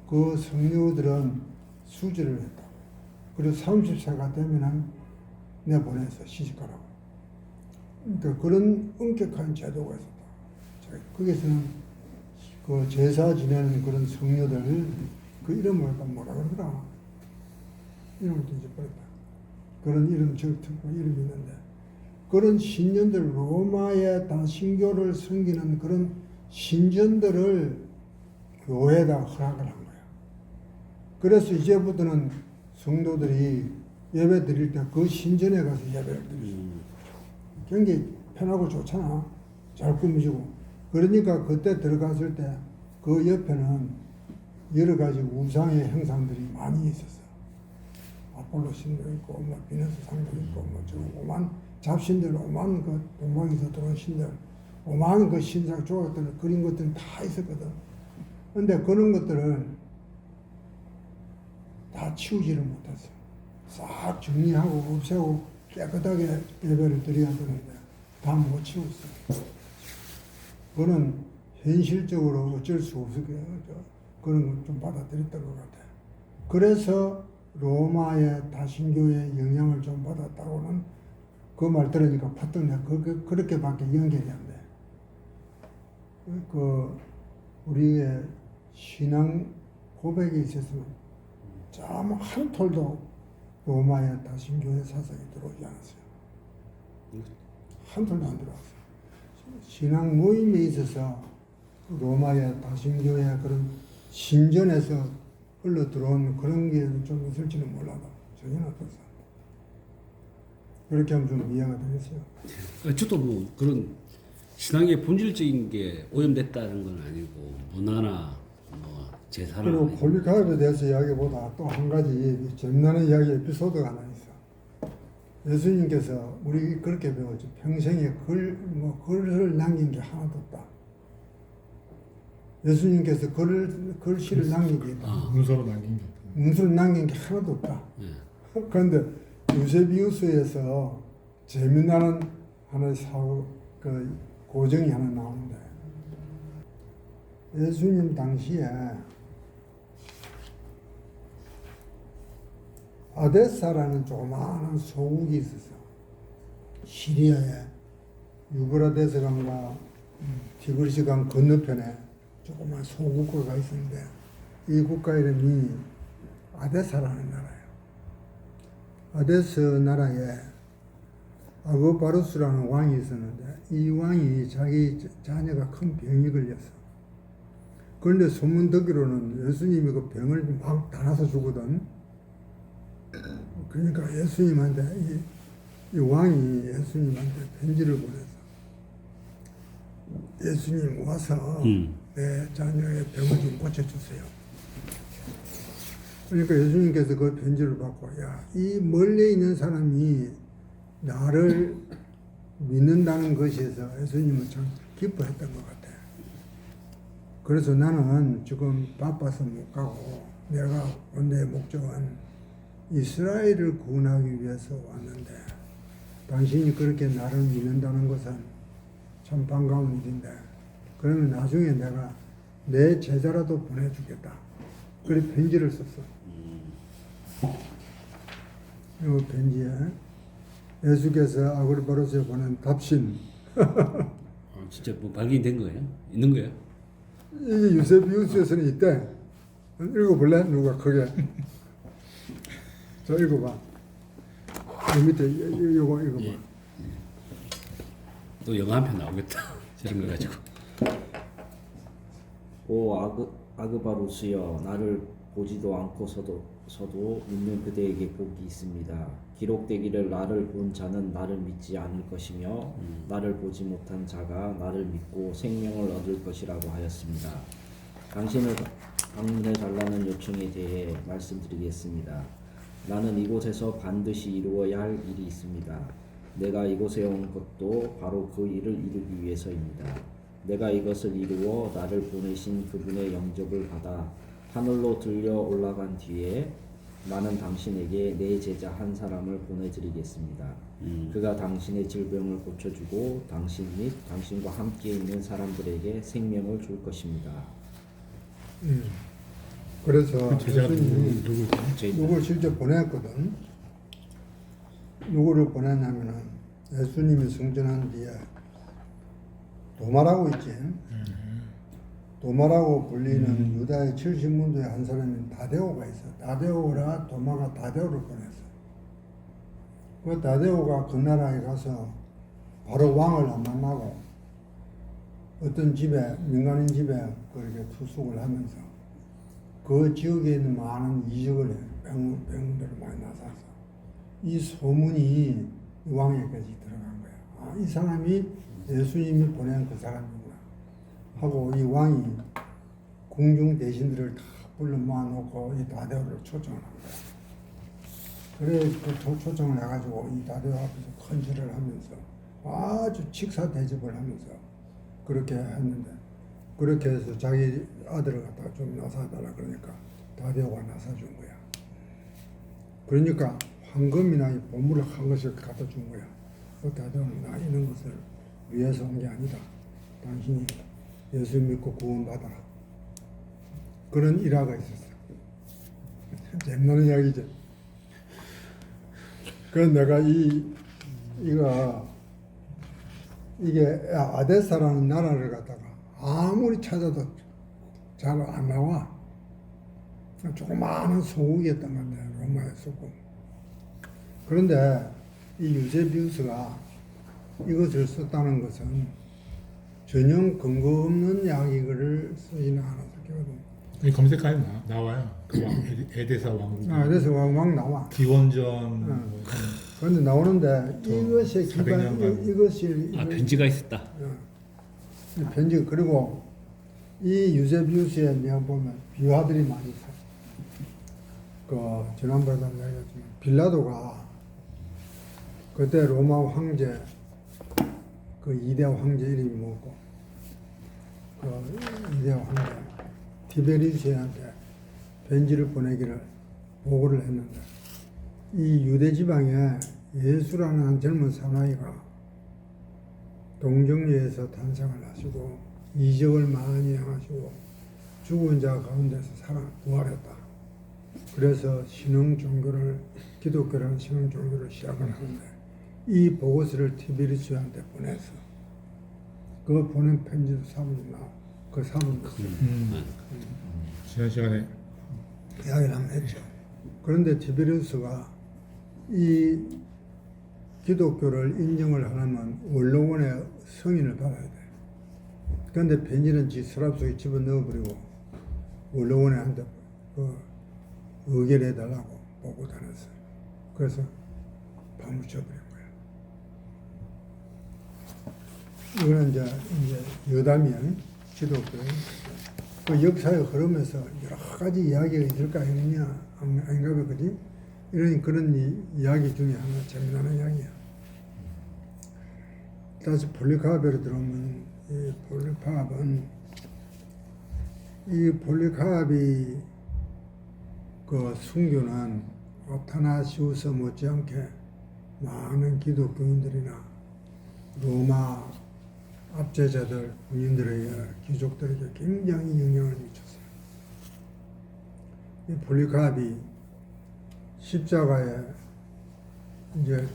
그 성녀들은 수주를 했다. 그리고 30세가 되면은 내보내서 시집가라고. 그러니까 그런 엄격한 제도가 있었다. 거기서는 그 제사 지내는 그런 성녀들 그 이름을 뭐라 그러더라. 이름을 잊어버렸다. 그런 이름 특별 이름이 있는데 그런 신전들 로마의 다신교를 섬기는 그런 신전들을 교회에다 허락을 한 거야. 그래서 이제부터는 성도들이 예배 드릴 때 그 신전에 가서 예배를 드렸어. 굉장히 편하고 좋잖아. 잘 꾸미지고. 그러니까 그때 들어갔을 때 그 옆에는 여러 가지 우상의 형상들이 많이 있었어. 아폴로 신도 있고, 뭐 비너스 상도 있고, 뭐 저거 오만 잡신들, 오만 그 동방에서 들어온 신들, 오만 그 신상 조각들 그린 것들이 다 있었거든. 근데 그런 것들을 다 치우지를 못했어. 싹 정리하고 없애고 깨끗하게 예배를 드려야 되는데 다 못 치웠어. 그거는 현실적으로 어쩔 수 없게 그런 걸 좀 받아들였던 것 같아. 그래서 로마의 다신교의 영향을 좀 받았다고는 그 말 들으니까 파떡 내. 그렇게밖에 연결이 안 돼. 그 우리의 신앙 고백에 있어서는 참 한 톨도 로마의 다신교의 사상이 들어오지 않았어요. 한 톨도 안 들어왔어요. 신앙 모임에 있어서 로마의 다신교의 그런 신전에서 흘러 들어온 그런 게 좀 있을지는 몰라도 전혀 없었어. 그렇게 하면 좀 이해가 되겠어요. 저도 뭐 그런 신앙의 본질적인 게 오염됐다는 건 아니고 문화나 뭐 제사나 그리고 폴리카르에 대해서 이야기보다 또 한 가지 재미나는 이야기 에피소드가 하나 있어. 예수님께서 우리 그렇게 배웠죠. 평생에 글을 남긴 게 하나도 없다. 예수님께서 글씨를 남긴 게 있다. 문서로 남긴 게 없다. 문서를 남긴 게 하나도 없다. 그런데 유세비우스에서 재미나는 하나의 그 고정이 하나 나오는데 예수님 당시에 아데사라는 조그마한 소국이 있었어. 시리아에 유브라데스 강과 티그리스 강 건너편에 조그마한 소국가가 있었는데 이 국가 이름이 아데사라는 나라예요. 아데스 나라에 아고바루스라는 왕이 있었는데 이 왕이 자기 자녀가 큰 병이 걸렸어. 그런데 소문 듣기로는 예수님이 그 병을 막 달아서 주거든. 그러니까 예수님한테 이 왕이 예수님한테 편지를 보내서 예수님 와서 내 자녀의 병을 좀 고쳐주세요. 그러니까 예수님께서 그 편지를 받고 이 멀리 있는 사람이 나를 믿는다는 것에서 예수님은 참 기뻐했던 것 같아. 그래서 나는 지금 바빠서 못 가고 내가 온 내 목적은 이스라엘을 구원하기 위해서 왔는데 당신이 그렇게 나를 믿는다는 것은 참 반가운 일인데 그러면 나중에 내가 내 제자라도 보내주겠다. 그래 편지를 썼어. 이 편지에 예수께서 아그리바로스에 보낸 답신. 진짜 뭐 발견된 거예요? 있는 거예요? 이게 유세비우스에서는 있대. 읽어볼래? 누가 크게. 저 읽어봐. 이 밑에 요거 이거 예. 봐. 또 영화 한 편 나오겠다. 저런 거 가지고. 오 아그바루스여 나를 보지도 않고서도 믿는 그대에게 복이 있습니다. 기록되기를 나를 본 자는 나를 믿지 않을 것이며 나를 보지 못한 자가 나를 믿고 생명을 얻을 것이라고 하였습니다. 당신을 방문해 달라는 요청에 대해 말씀드리겠습니다. 나는 이곳에서 반드시 이루어야 할 일이 있습니다. 내가 이곳에 온 것도 바로 그 일을 이루기 위해서입니다. 내가 이것을 이루어 나를 보내신 그분의 영접을 받아 하늘로 들려 올라간 뒤에 나는 당신에게 내 제자 한 사람을 보내드리겠습니다. 그가 당신의 질병을 고쳐주고 당신 및 당신과 함께 있는 사람들에게 생명을 줄 것입니다. 그래서 제자가 예수님이 누구죠? 누구를 실제 보냈거든. 누구를 보냈냐면은 예수님이 승천한 뒤에 도마라고 있지. 도마라고 불리는 유다의 70문도의 한 사람인 다데오가 있어. 다데오라 도마가 다데오를 보냈어. 그 다데오가 그 나라에 가서 바로 왕을 안 만나고 어떤 집에 민간인 집에 그렇게 투숙을 하면서 그 지역에 있는 많은 이적을 해. 병들을 많이 나서서 이 소문이 왕에까지 들어간 거야. 아, 이 사람이 예수님이 보낸 그 사람이구나 하고 이 왕이 궁중 대신들을 다 불러 모아놓고 이 다데오를 초청을 한 거야. 그래 그 초청을 해가지고 이 다데오 앞에서 큰 절을 하면서 아주 직사 대접을 하면서 그렇게 했는데 그렇게 해서 자기 아들을 갖다가 좀 나사달라 그러니까 다데오가 나사준 거야. 그러니까 황금이나 이 보물을 한 것을 갖다 준 거야. 그 다데오는 나 이런 것을 위해서 온 게 아니다. 당신이 예수 믿고 구원받아라. 그런 일화가 있었어. 재밌는 이야기죠. 그래서 내가 이게 아데사라는 나라를 갖다가 아무리 찾아도 잘 안 나와. 조그마한 소국이었단 말이야. 로마의 소국. 그런데 이 유세비우스가 이것을 썼다는 것은 전혀 근거 없는 이야기를 쓰지는 않았거든. 검색하면 나와요. 그 왕, 에데사 왕국. 그래서 막 나와. 기원전 뭐 그런데 나오는데 이것의 400 기반 년간. 이것이 아 편지가 있었다. 이 편지 그리고 이 유세비우스에 내가 보면 비화들이 많이 있어. 그 지난번에도 이야기했지만 빌라도가 그때 로마 황제 그 2대 황제 이름이 뭐고 그 2대 황제 티베리우스한테 편지를 보내기를 보고를 했는데 이 유대 지방에 예수라는 한 젊은 사나이가 동정리에서 탄생을 하시고 이적을 많이 행하시고 죽은 자 가운데서 살아 부활했다. 그래서 신흥 종교를 기독교라는 신흥 종교를 시작을 하는데 이 보고서를 티베리우스한테 보내서 그 보낸 편지도 사본이 나와. 그 사본이 지난 시간에 이야기를 한번 했죠. 그런데 티베리우스가 이 기독교를 인정을 하려면 원로원의 승인을 받아야 돼. 그런데 편지는 지 서랍 속에 집어넣어버리고 원로원한테 그 의결해 달라고 보고 다녔어요. 그래서 파묻혀버린 거야. 이거는 이제 여담이야. 기독교의 그 역사의 흐름에서 여러 가지 이야기가 있을 거 아니냐, 아닌가 봐, 그지? 그런 이야기 중에 하나 재미나는 이야기야. 다시 폴리카베로 들어오면 이 폴리카베이 그 순교는 아타나시우스 못지않게 많은 기독교인들이나 로마 압제자들, 군인들에게, 귀족들에게 굉장히 영향을 미쳤어요. 이 폴리카비 십자가에 이제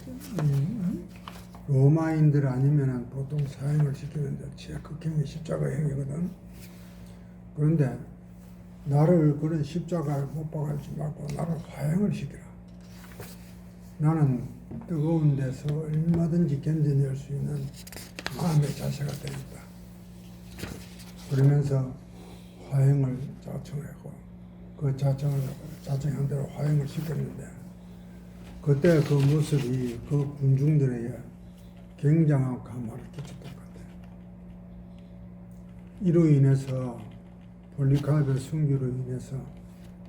로마인들 아니면은 보통 사형을 시키는데 극형이 십자가형이거든. 그런데 나를 그런 십자가에 못 박아주지 말고 나를 화형을 시키라. 나는 뜨거운 데서 얼마든지 견뎌낼 수 있는 마음의 자세가 되었다. 그러면서 화형을 자청하고 그 자청한 대로 화형을 시켰는데 그때 그 모습이 그 군중들에게 굉장한 감화를 끼쳤던 것 같아요. 이로 인해서 폴리카르의 순교로 인해서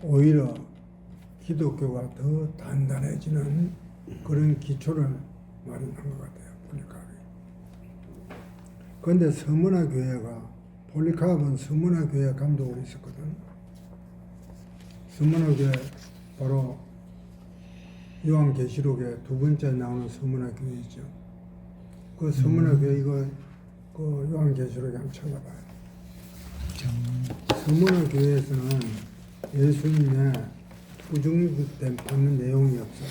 오히려 기독교가 더 단단해지는 그런 기초를 마련한 것 같아요. 폴리카르이. 그런데 서문화 교회가 폴리카르는 서문화 교회 감독으로 있었거든. 서문화 교회 바로 요한계시록에 두 번째 나오는 서문화 교회죠. 그 서문화 교회 이거 그 요한계시록에 한번 찾아봐요. 서문화 교회에서는 예수님의 부정된 받는 내용이 없어.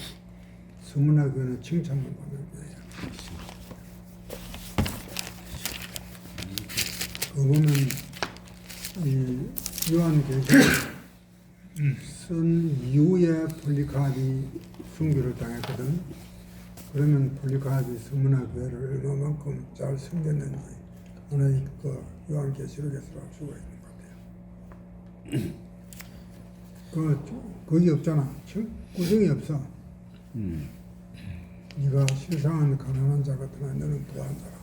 서문화 교회는 칭찬만 받는 거예요. 그 보면 이 요한계시록 쓴 이후에 폴리카르이 순교를 당했거든. 그러면 폴리카르이 서문화 교회를 얼마만큼 잘 섬겼는지 오늘 그 요한계시록에서 알 수가 있는 것 같아요. 거기 없잖아. 구정이 없어. 네가 실상은 가난한 자 같으나 너는 부한 자라.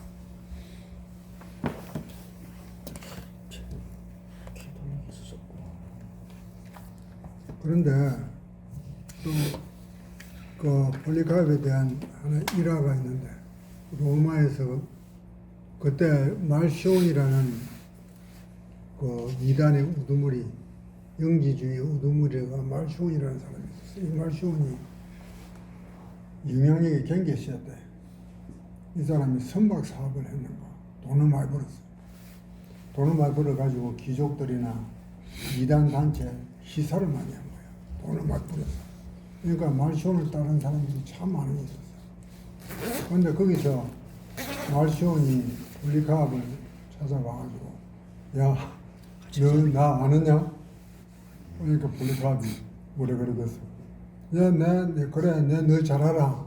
그런데 또 그 폴리카르에 대한 하나 일화가 있는데 로마에서 그때 말시온이라는 그 이단의 우두머리 영지주의 우두머리가 말시온이라는 사람이 있었어요. 이 말시온이 영향력이 굉장히 세대. 이 사람이 선박 사업을 했는가 돈을 많이 벌었어. 돈을 많이 벌어가지고 귀족들이나 이단 단체 시사를 많이 한 거야. 돈을 많이 벌었어. 그러니까 말시온을 따른 사람들이 참 많이 있었어. 그런데 거기서 말시온이 폴리카르를 찾아와가지고 야, 너 나 아느냐? 그러니까 폴리카르이 뭐래 그러겠어. 그래, 너 잘 알아.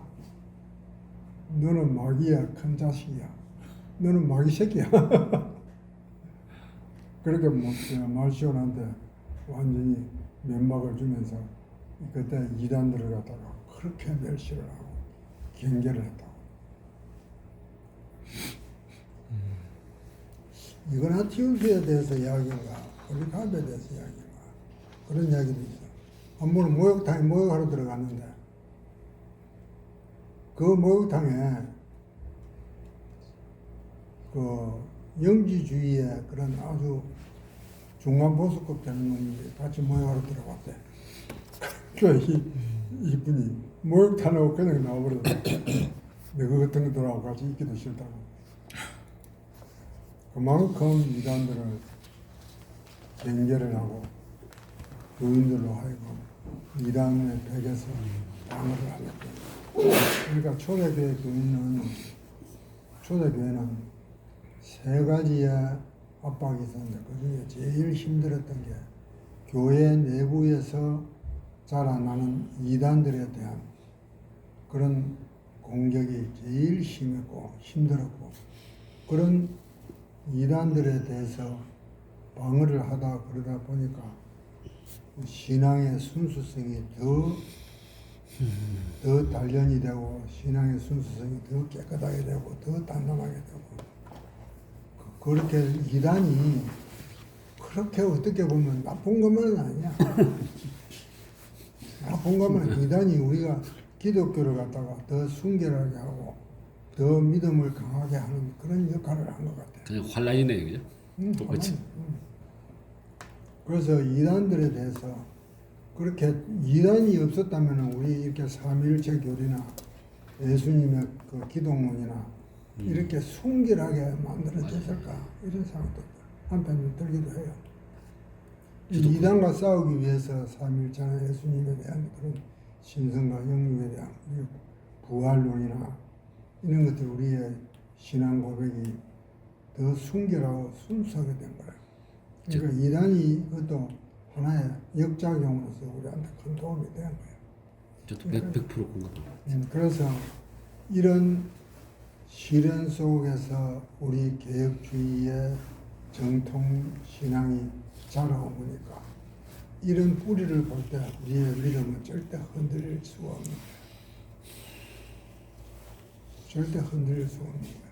너는 마귀야, 큰 자식이야. 너는 마귀 새끼야. 그렇게 말시온한테 완전히 면막을 주면서 그때 이단들을 갖다가 그렇게 멸시를 하고 경계를 했다고. 이건 아티우스에 대해서 이야기인가, 폴리카르에 대해서 이야기인가, 그런 이야기도 있어. 한 번은 목욕탕에 목욕하러 들어갔는데 그 목욕탕에 그 영지주의의 그런 아주 중간 보수급 되는 놈이 같이 목욕하러 들어갔대. 이분이 목욕탕하고 그냥 나와버렸어. 내가 같은 것들하고 같이 있기도 싫다고. 그만큼 이단들을 경계를 하고 교인들로 하여금 이단의 벽에서 방어를 하겠다. 그러니까 초대교회는 세 가지의 압박이 있었는데 그 중에 제일 힘들었던 게 교회 내부에서 자라나는 이단들에 대한 그런 공격이 제일 심했고 힘들었고, 그런 이단들에 대해서 방어를 하다 그러다 보니까 신앙의 순수성이 더 단련이 되고 신앙의 순수성이 더 깨끗하게 되고 더 단단하게 되고, 그렇게 이단이 그렇게 어떻게 보면 나쁜 것만은 아니야. 나쁜 것만 이단이 우리가 기독교를 갖다가 더 순결하게 하고 더 믿음을 강하게 하는 그런 역할을 한 것 같아요. 그냥 환란이네, 그죠? 똑같이. 그래서 이단들에 대해서 그렇게 이단이 없었다면 우리 이렇게 삼위일체 교리나 예수님의 그 기독론이나 이렇게 순결하게 만들어졌을까 이런 생각도 한편으로 들기도 해요. 이단과 싸우기 위해서 삼위일체나 예수님에 대한 그런 신성과 영육에 대한 부활론이나 이런 것들 우리의 신앙 고백이 더 순결하고 순수하게 된 거예요. 그러니까 이단이 그것도 하나의 역작용으로서 우리한테 큰 도움이 된 거예요. 저도 100% 공감합니다. 그래서 이런 시련 속에서 우리 개혁주의의 정통 신앙이 자라오니까 이런 뿌리를 볼 때 우리의 믿음은 절대 흔들릴 수가 없는 거예요. 절대 흔들릴 수가 없는 거예요.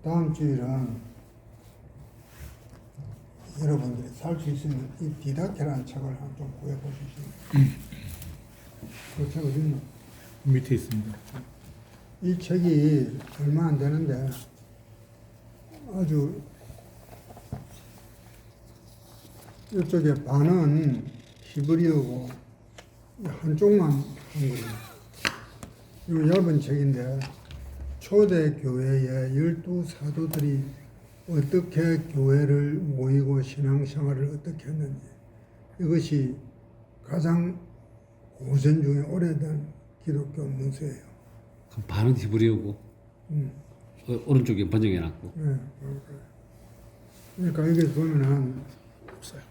다음 주일은 여러분들이 살 수 있으면 이 디다케라는 책을 하나 좀 구해보시죠. 그 책 어디 있나? 밑에 있습니다. 이 책이 얼마 안 되는데 아주 이쪽에 반은 히브리어고 한쪽만 한글이에요. 이거 얇은 책인데 초대 교회의 12사도들이 어떻게 교회를 모이고 신앙생활을 어떻게 했는지 이것이 가장 고전 중에 오래된 기독교 문서예요. 그럼 반은 히브리어고 오른쪽에 번역해놨고. 네, 그러니까 여기 보면은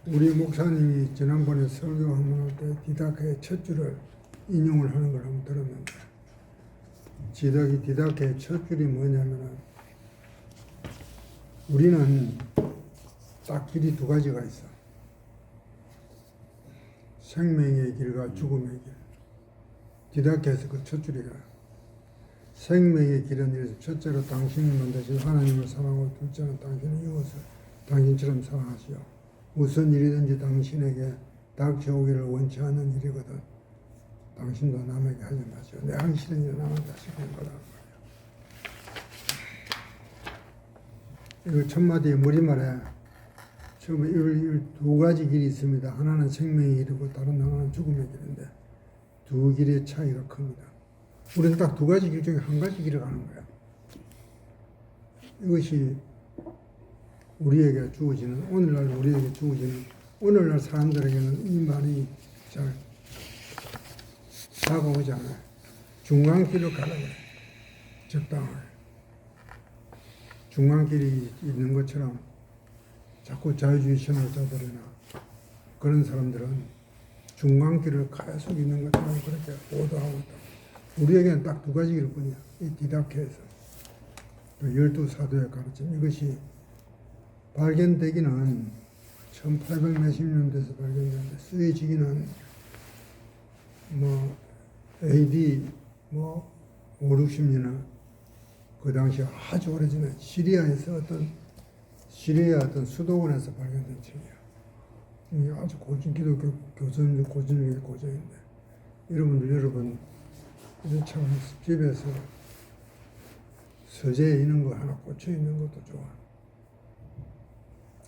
우리 목사님이 지난번에 설교 한번 할 때 디다케의 첫 줄을 인용을 하는 걸 한번 들었는데 디다케의 첫 줄이 뭐냐면은 우리는 딱 길이 두 가지가 있어. 생명의 길과 죽음의 길. 디다케에서 그 첫 줄이가 생명의 길은 이래서 첫째로 당신을 만드신 하나님을 사랑하고 둘째는 당신의 이웃을 당신처럼 사랑하시오. 무슨 일이든지 당신에게 닥쳐오기를 원치 않는 일이거든 당신도 남에게 하지 마시오. 내 하기 싫은 일 남한테 시키는 거라는 거예요. 이거 첫 마디에 머리말에 처음에 이 두 가지 길이 있습니다. 하나는 생명의 길이고 다른 하나는 죽음의 길인데 두 길의 차이가 큽니다. 우리는 딱 두 가지 길 중에 한 가지 길을 가는 거야. 이것이 우리에게 주어지는 오늘날 우리에게 주어지는 오늘날 사람들에게는 이 말이 잘 다가오지 않아요. 중간길로 가라 그래. 적당하게. 중간길이 있는 것처럼 자꾸 자유주의 신학자들이나 그런 사람들은 중간길을 계속 있는 것처럼 그렇게 보도하고 있다. 우리에게는 딱 두 가지 길 뿐이야. 이 디다케에서 12사도의 가르침 이것이 발견되기는 1800 몇십 년대에서 발견되는데 쓰여지기는 뭐 AD 뭐 5, 60년이나 그 당시 아주 오래전에 시리아에서 시리아 어떤 수도원에서 발견된 책이야. 이게 아주 고전 기독교 고전 중에 고전인데 여러분 이런 책을 집에서 서재에 있는 거 하나 꽂혀 있는 것도 좋아.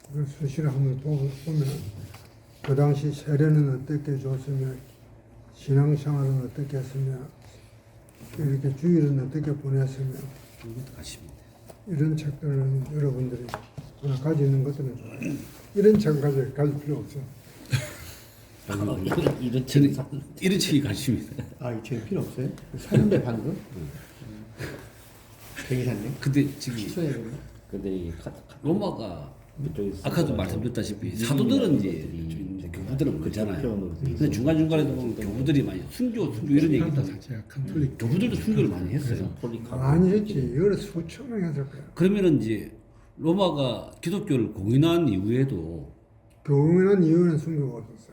그걸 수시로 한번 보면 그 당시 세례는 어떻게 줬으며 신앙생활은 어떻게 했으며 이렇게 주일은 어떻게 보냈으며 이것도 가십니다. 이런 책들은 여러분들이 하나 가지고 있는 것들은 좋아요. 이런 책을 가질 필요 없어. 이런 책이 이런 책이 가십니다. 아, 이 책 필요 없어요? 샀는데 방금? 되게 샀네. 근데 지금 취소해야겠네. 근데 이 로마가 그쪽에서 아까도 말씀드렸다시피 사도들은 이제 교부들은 그렇잖아요. 근데 중간중간에도 보면 교부들이 많이 순교 이런 얘기 있다. 자체가 카톨릭 교부들도 순교를 많이 했어요. 많이 했지. 여러 수천 명 했을 거야. 그러면은 이제 로마가 기독교를 공인한 이후에도 교훈한 이유는 순교가 없었어.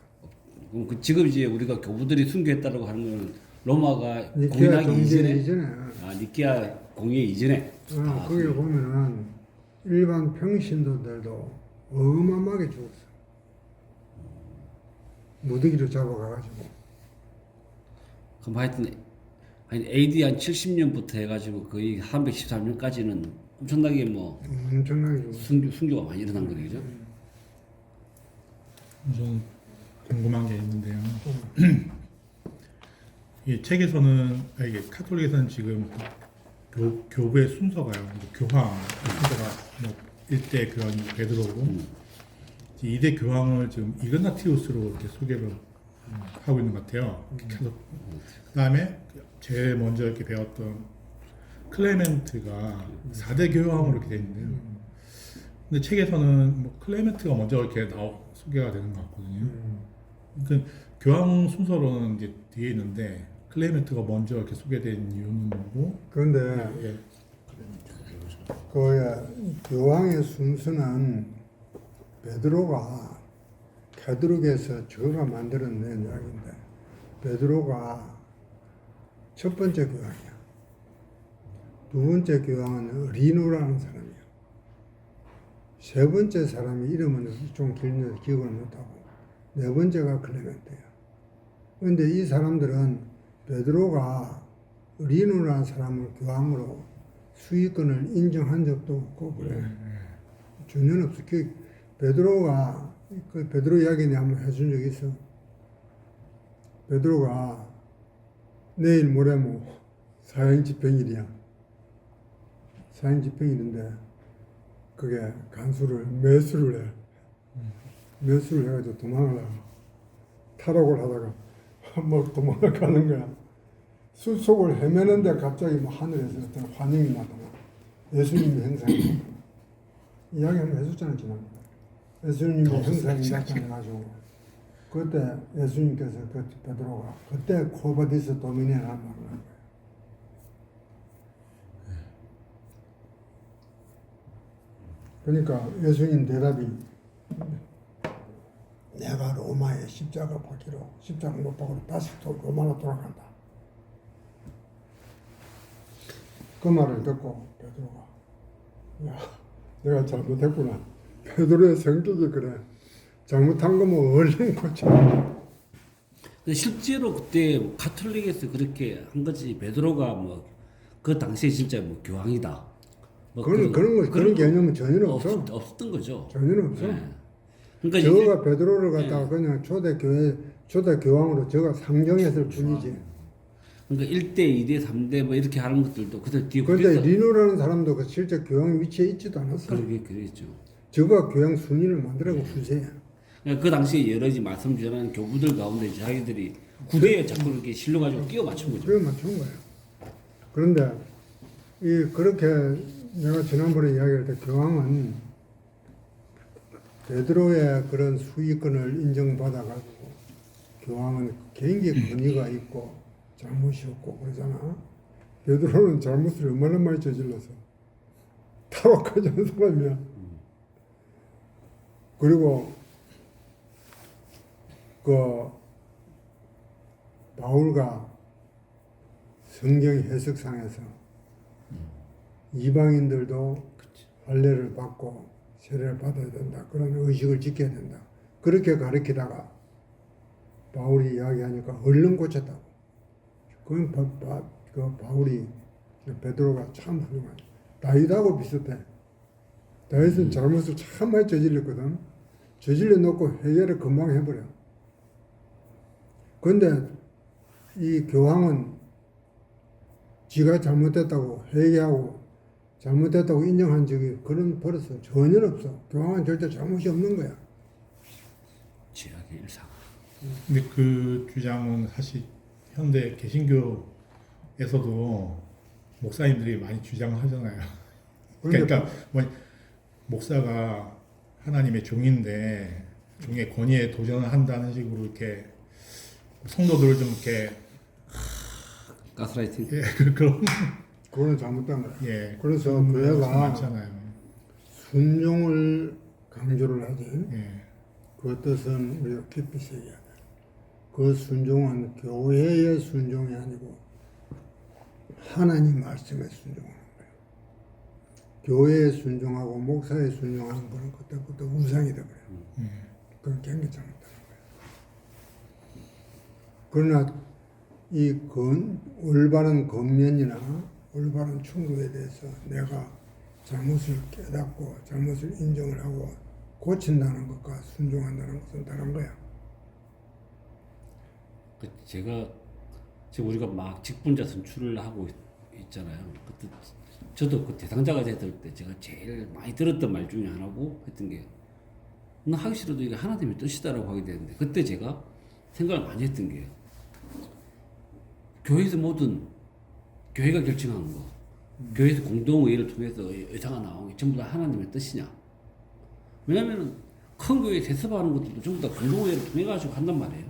그럼 지금 이제 우리가 교부들이 순교했다라고 하는 거는 로마가 니케아 공인하기 정제 이전에 이전에 니케아 공예 이전에 거기 보면은 일반 평신도들도 어마어마하게 죽었어. 무더기로 잡아가가지고. 그럼 하여튼 AD 한 70년부터 해가지고 거의 313년까지는 엄청나게 뭐 엄청나게 죽었어. 순교가 많이 일어난 거죠. 좀 궁금한 게 있는데요. 이 책에서는 이게 카톨릭에서는 지금 교부의 순서가요. 교황 순서가 뭐 1대 교황이 베드로고 2대 교황을 지금 이그나티우스로 이렇게 소개를 하고 있는 것 같아요. 계속 그다음에 제일 먼저 이렇게 배웠던 클레멘트가 4대 교황으로 이렇게 돼 있는데요. 근데 책에서는 뭐 클레멘트가 먼저 이렇게 소개가 되는 것 같거든요. 그러니까 교황 순서로는 이제 뒤에 있는데 클레멘트가 먼저 이렇게 소개된 이유는 뭐고? 그런데 예. 그 교황의 순서는 베드로가 가드룩에서 저가 만들어낸 이야기인데 베드로가 첫 번째 교황이야. 두 번째 교황은 리누라는 사람이야. 세 번째 사람이 이름은 좀 길면서 기억을 못하고 네 번째가 클레멘트야. 그런데 이 사람들은 베드로가 리누라는 사람을 교황으로 수익권을 인정한 적도 없고 그래. 전혀 없어. 그 베드로가 그 베드로 이야기 내가 한번 해준 적 있어. 베드로가 내일 모레 뭐 사형 집행일이야. 사형 집행일인데 그게 간수를 매수를 해. 매수를 해가지고 도망을 하고 탈옥을 하다가 뭐 도망을 가는 거야. 숲속을 헤매는데 갑자기 뭐 하늘에서 어떤 환영이 나타나. 예수님의 형상이 나타나. 이야기 한번 해줬잖아 지난번에. 예수님의 형상이 나타나가지고 그때 예수님께서 그 베드로가 그때 코바디스 도미네라는 말을 한 거예요. 그러니까 예수님 대답이 내가 로마에 십자가 박히러 십자가 못 박으러 다시 또 로마로 돌아간다. 그 말을 듣고 베드로가 야 내가 잘못했구나. 베드로의 성격이 그래. 잘못한 거면 얼른 고쳐. 근데 실제로 그때 가톨릭에서 그렇게 한 거지. 베드로가 뭐 그 당시에 진짜 뭐 교황이다. 뭐 그런 개념은 전혀 없어. 없었던 거죠. 전혀 없어. 네. 그러니까 저가 베드로를 갖다가 그냥 초대 교황으로 저가 상정했을 뿐이지. 그러니까 1대, 2대, 3대 뭐 이렇게 하는 것들도 그들 뒤에 그런데 리노라는 사람도 그 실제 교황 위치에 있지도 않았어. 그러게 그랬죠. 저가 교황 순위를 만들어고 후세야. 그러니까 그 당시에 여러 가지 말씀 전하는 교부들 가운데 자기들이 구대에 자꾸 이렇게 실려가지고 끼워 맞춘 거죠. 그래 맞춘 거야. 그런데 그렇게 내가 지난번에 이야기할 때 교황은 베드로의 그런 수익권을 인정받아가지고 교황은 개인기 권위가 있고 잘못이 없고 그러잖아. 베드로는 잘못을 얼마나 많이 저질러서 탈옥하지 않은 사람이야. 그리고 그 바울가 성경 해석상에서 이방인들도 할례를 받고 세례를 받아야 된다. 그런 의식을 지켜야 된다. 그렇게 가르치다가 바울이 이야기하니까 얼른 고쳤다고. 그건 그 바울이 베드로가 참 훌륭하죠. 다윗하고 비슷해. 다윗은 잘못을 참 많이 저질렀거든. 저질러 놓고 회개를 금방 해버려. 그런데 이 교황은 지가 잘못됐다고 회개하고 잘못됐다고 인정한 적이 그런 버릇은 전혀 없어. 교황은 절대 잘못이 없는 거야. 지하의 일상. 근데 그 주장은 사실 현대 개신교에서도 목사님들이 많이 주장하잖아요. 그러니까 뭐 목사가 하나님의 종인데 종의 권위에 도전을 한다는 식으로 이렇게 성도들을 좀 이렇게 가스라이팅. 그런 그거는 잘못된 거야. 예. 그래서 교회가 교회가 많잖아요. 순종을 강조를 하지. 예. 그 뜻은 우리가 깊이 새겨야 돼. 그 순종은 교회의 순종이 아니고 하나님 말씀에 순종하는 거예요. 교회에 순종하고 목사에 순종하는 거는 그때부터 우상이 되어버려요. 그건 굉장히 잘못하는 거예요. 그러나 이 올바른 권면이나 올바른 충고에 대해서 내가 잘못을 깨닫고 잘못을 인정을 하고 고친다는 것과 순종한다는 것은 다른 거야. 제가 지금 우리가 막 직분자 선출을 하고 있잖아요. 그때 저도 그 대상자가 될 때 제가 제일 많이 들었던 말 중에 하나고 했던 게 나 하기 싫어도 이게 하나님의 뜻이다라고 하게 되는데 그때 제가 생각을 많이 했던 게 교회에서 모든 교회가 결정하는 거 교회에서 공동의회를 통해서 의사가 나오는 게 전부 다 하나님의 뜻이냐. 왜냐하면 큰 교회 세습하는 것들도 전부 다 공동회의를 통해 가지고 한단 말이에요.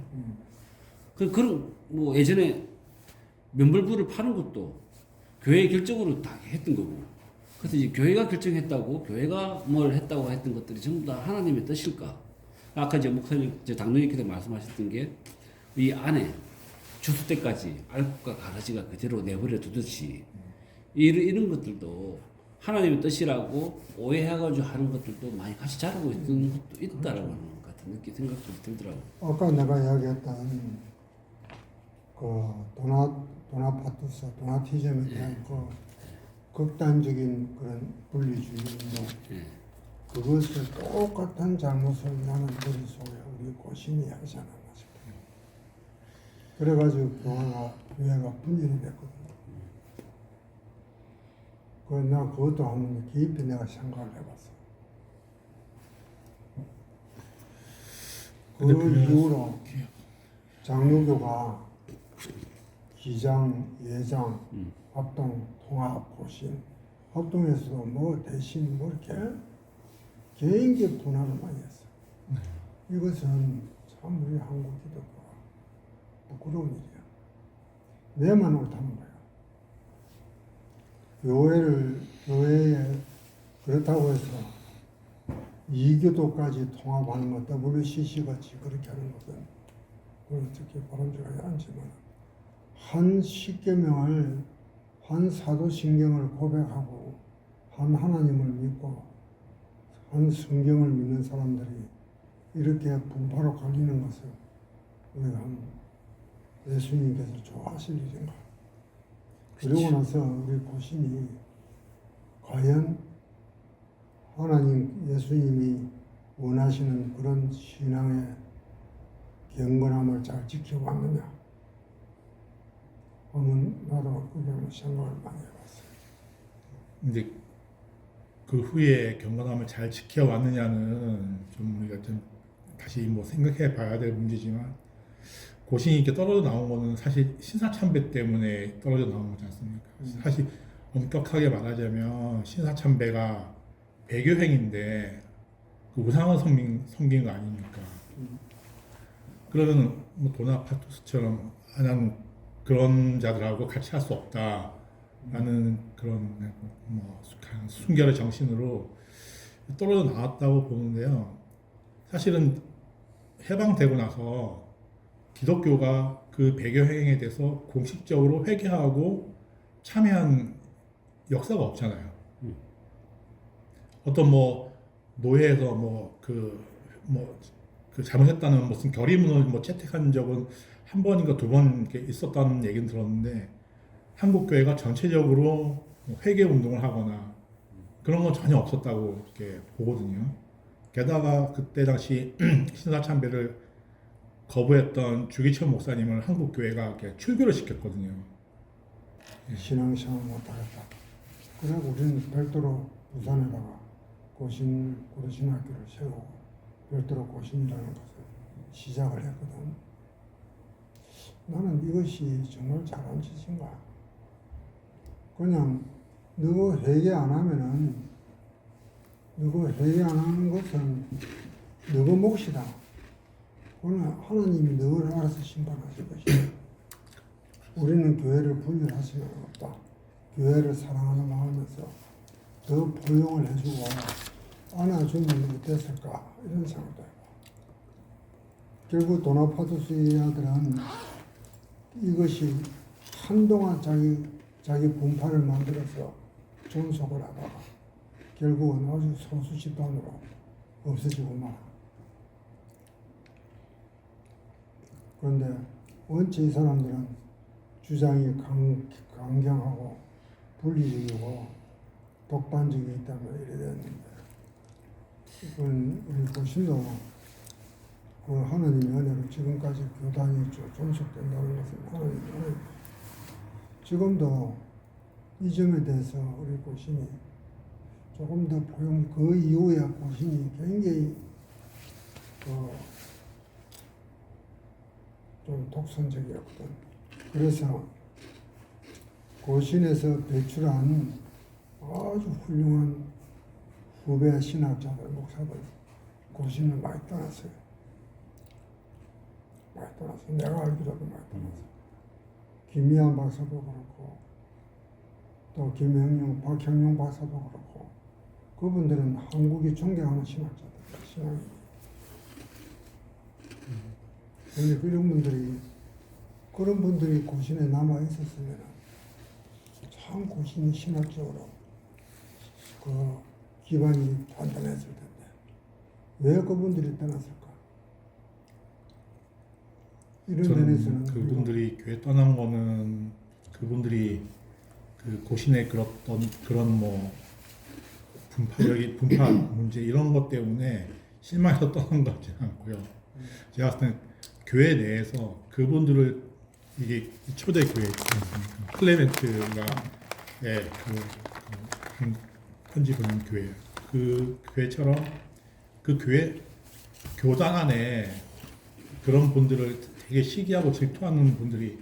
그런 뭐 예전에 면벌부를 파는 것도 교회 결정으로 다 했던 거고. 그래서 이제 교회가 결정했다고 교회가 뭘 했다고 했던 것들이 전부 다 하나님의 뜻일까? 아까 이제 목사님, 이제 장로님께서 말씀하셨던 게 이 안에 주수 때까지 알곡과 가라지가 그대로 내버려 두듯이 이런 것들도 하나님의 뜻이라고 오해해가지고 하는 것들도 많이 같이 자라고 있는 것도 있다라고 하는 것 같은 생각도 들더라고요. 아까 내가 이야기했던 그 도나파투스, 도나티즘에 대한 그 극단적인 그런 분리주의인데 그것을 똑같은 잘못을 나는 머릿속에 우리 고신이 하지 않았나 싶어요. 그래가지고 교회가 분열이 됐거든요. 나 그것도 한번 깊이 내가 생각을 해봤어. 그 이후로 장로교가 기장, 예장, 합동, 통합, 고신, 합동에서도 뭐 대신 뭐 이렇게 개인기 분할을 많이 했어. 이것은 참 우리 한국 기독교가 부끄러운 일이야. 내만 옳다는 거야. 교회에 그렇다고 해서 이교도까지 통합하는 것, WCC같이 그렇게 하는 것은 그건 어떻게 바람직하지 않지만 한 십계명을, 한 사도신경을 고백하고 한 하나님을 믿고 한 성경을 믿는 사람들이 이렇게 분파로 갈리는 것을 우리가 예수님께서 좋아하실 일인가? 그러고 나서 우리 고신이 과연 하나님, 예수님이 원하시는 그런 신앙의 경건함을 잘 지켜왔느냐 하면 나도 그게 생각을 많이 해봤어요. 이제 그 후에 경건함을 잘 지켜왔느냐는 좀 우리가 좀 다시 뭐 생각해 봐야 될 문제지만 고신이 이렇게 떨어져 나온 거는 사실 신사참배 때문에 떨어져 나온 거지 않습니까? 사실 엄격하게 말하자면 신사참배가 배교행인데 그 우상을 섬긴 거 아닙니까? 그러면 뭐 도나파투스처럼 나는 그런 자들하고 같이 할 수 없다라는 그런 뭐 순결의 정신으로 떨어져 나왔다고 보는데요. 사실은 해방되고 나서 기독교가 그 배교 행위에 대해서 공식적으로 회개하고 참여한 역사가 없잖아요. 어떤 뭐 노예에서 그 잘못했다는 무슨 결의문을 뭐 채택한 적은 한 번인가 두 번 있었다는 얘기는 들었는데 한국 교회가 전체적으로 회개 운동을 하거나 그런 건 전혀 없었다고 이렇게 보거든요. 게다가 그때 당시 신사참배를 거부했던 주기철 목사님을 한국 교회가 이렇게 출교를 시켰거든요. 신앙생활 못하겠다. 그래 우리는 별도로 부산에다가 고려신학교를 세우고 별도로 고신이라는 것을 시작을 했거든. 나는 이것이 정말 잘한 짓인가? 그냥 너가 회개 안 하면은 너가 회개 안 하는 것은 너가 몫이다. 그러나 하나님이 너를 알아서 심판하실 것이다. 우리는 교회를 분열할 수는 없다. 교회를 사랑하는 마음에서 더 포용을 해주고 안아주면 어땠을까 이런 생각도 해봐. 결국 도나파두스야들은 이것이 한동안 자기 분파를 만들어서 존속을 하다가 결국은 아주 소수 집단으로 없어지고 말아. 그런데 원체 이 사람들은 주장이 강경하고 분리적이고 독단적이기 때문에 이래 됐는데 이건 우리 고신도 그 하나님의 은혜로 지금까지 교단이 존속된다는 것은 하나님의 은혜입니다. 지금도 이 점에 대해서 우리 고신이 조금 더 그 이후에 고신이 굉장히 좀 독선적이었거든. 그래서 고신에서 배출한 아주 훌륭한 후배 신학자들, 목사들, 고신을 많이 떠났어요. 많이 떠났어요. 내가 알기로도 많이 떠났어요. 김미한 박사도 그렇고 또 김형용, 박형용 박사도 그렇고 그분들은 한국이 존경하는 신학자들이에요. 신앙이. 그런데 그런 분들이 고신에 남아 있었으면 참 고신이 신학적으로 그 기반이 단단했을 텐데 왜 그분들이 떠났을까? 이런 저는 면에서는 그분들이 교회 떠난 거는 그분들이 그 고신에 그런 뭐 분파 문제 이런 것 때문에 실망해서 떠난 것 같지는 않고요. 제가 봤을 때는 교회 내에서 그분들을 이게 초대 교회 클레멘트가 편지 보낸 교회 그 교회처럼 그 교회 교단 안에 그런 분들을 되게 시기하고 질투하는 분들이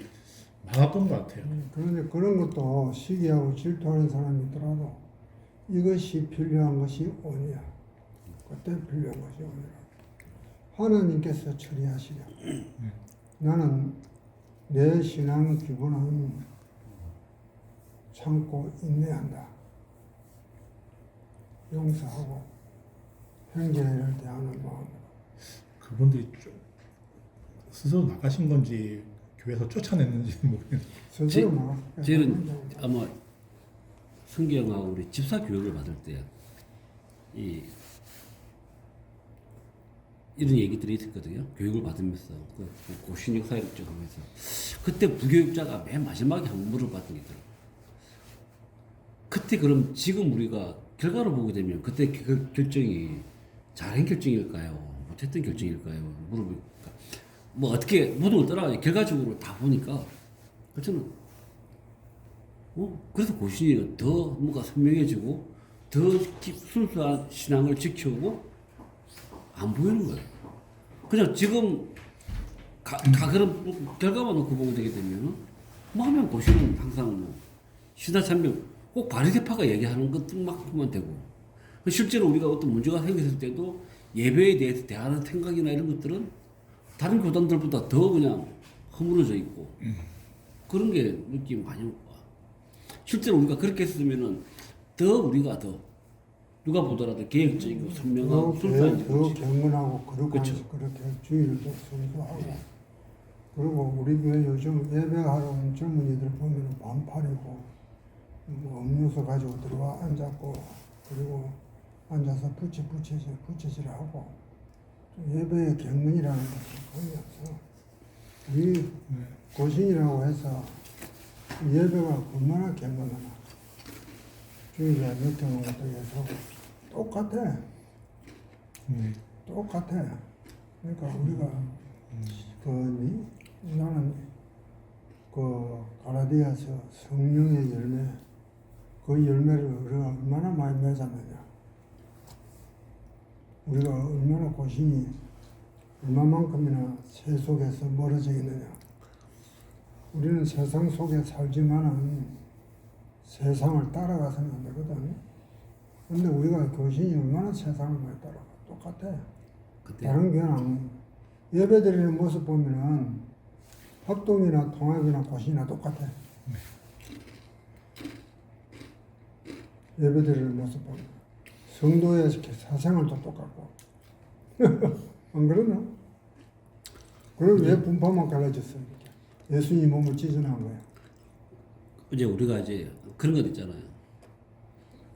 많았던 것 같아요. 그런데 그런 것도 시기하고 질투하는 사람이 있더라도 이것이 필요한 것이 언이야. 그때 필요한 것이 언이라. 하나님께서 처리하시려. 나는 내 신앙 기본은 참고 인내한다. 용서하고 형제를 대하는 마음으로. 그분들이 스스로 나가신 건지 교회에서 쫓아냈는지 모르겠는데 스스로 나갔어요. 저는 아마 성경하고 우리 집사 교육을 받을 때 이런 얘기들이 있었거든요. 교육을 받으면서 그 고신 역사를 쭉 하면서 그때 부교육자가 맨 마지막에 한 물어봤던 게 있더라고요. 그때 그럼 지금 우리가 결과를 보게 되면 그때 그 결정이 잘한 결정일까요? 못했던 결정일까요? 물어보니까 뭐 어떻게 모든 걸 떠나가지고 결과적으로 다 보니까 저는 그래서 고신이 더 뭔가 선명해지고 더 순수한 신앙을 지켜오고 안 보이는 거예요. 그냥 지금 그런 결과만 놓고 보게 되게 되면 뭐 하면 고신은 항상 뭐 신화참명 꼭 바리새파가 얘기하는 것만큼만 되고 실제로 우리가 어떤 문제가 생겼을 때도 예배에 대해서 대하는 생각이나 이런 것들은 다른 교단들보다 더 그냥 허물어져 있고 그런 게 느낌이 많이 오고 실제로 우리가 그렇게 했으면은 더 우리가 더 누가 보더라도 계획적이고 선명하고 순수한 더 경건하고 그렇죠. 그렇게 주의를 더 순수하고 그리고 우리 교회 요즘 예배하러 온 젊은이들 보면 반팔이고 뭐 음료수 가지고 들어와 앉았고 그리고 앉아서 부채질하고 예배의 경건이라는 것은 거의 없어. 우리 고신이라고 해서 예배가 얼마나 경건하나. 주일에 맡겨놓은 것도 해서 똑같아. 똑같아. 그러니까 우리가 나는 그 갈라디아서 성령의 열매 그 열매를 우리가 얼마나 많이 맺었느냐. 우리가 얼마나 고신이 얼마만큼이나 세 속에서 멀어져 있느냐. 우리는 세상 속에 살지만은 세상을 따라가서는 안 되거든. 근데 우리가 고신이 얼마나 세상을 많이 따라가. 똑같아. 다른 교회는 예배드리는 모습 보면은 합동이나 통합이나 고신이나 똑같아. 예배드리는 모습 보면 성도의 사생활도 똑같고. 안 그러나? 그럼 왜 분파만 갈라졌어? 예수님 몸을 찢어놓은 거야. 이제 우리가 이제 그런 것 있잖아요.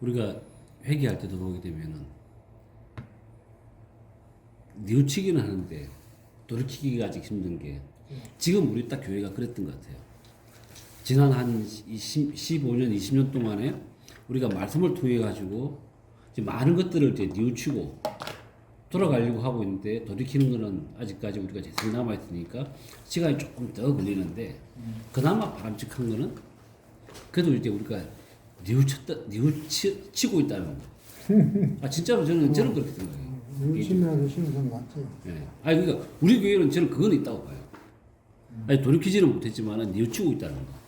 우리가 회개할 때도 보게 되면은 뉘우치기는 하는데 돌이키기가 아직 힘든 게 지금 우리 딱 교회가 그랬던 것 같아요. 지난 한 15년, 20년 동안에 우리가 말씀을 통해 가지고 많은 것들을 이제 뉘우치고 돌아가려고 하고 있는데 돌이키는 거는 아직까지 우리가 재산이 남아 있으니까 시간이 조금 더 걸리는데 그나마 바람직한 거는 그래도 이제 우리가 뉘우치고 있다는 거. 아 진짜로 저는 그렇게 생각해요. 뉘우침이라도 쉬는 건 맞지. 예. 아니 그러니까 우리 교회는 저는 그건 있다고 봐요. 아니 돌이키지는 못했지만은 뉘우치고 있다는 거.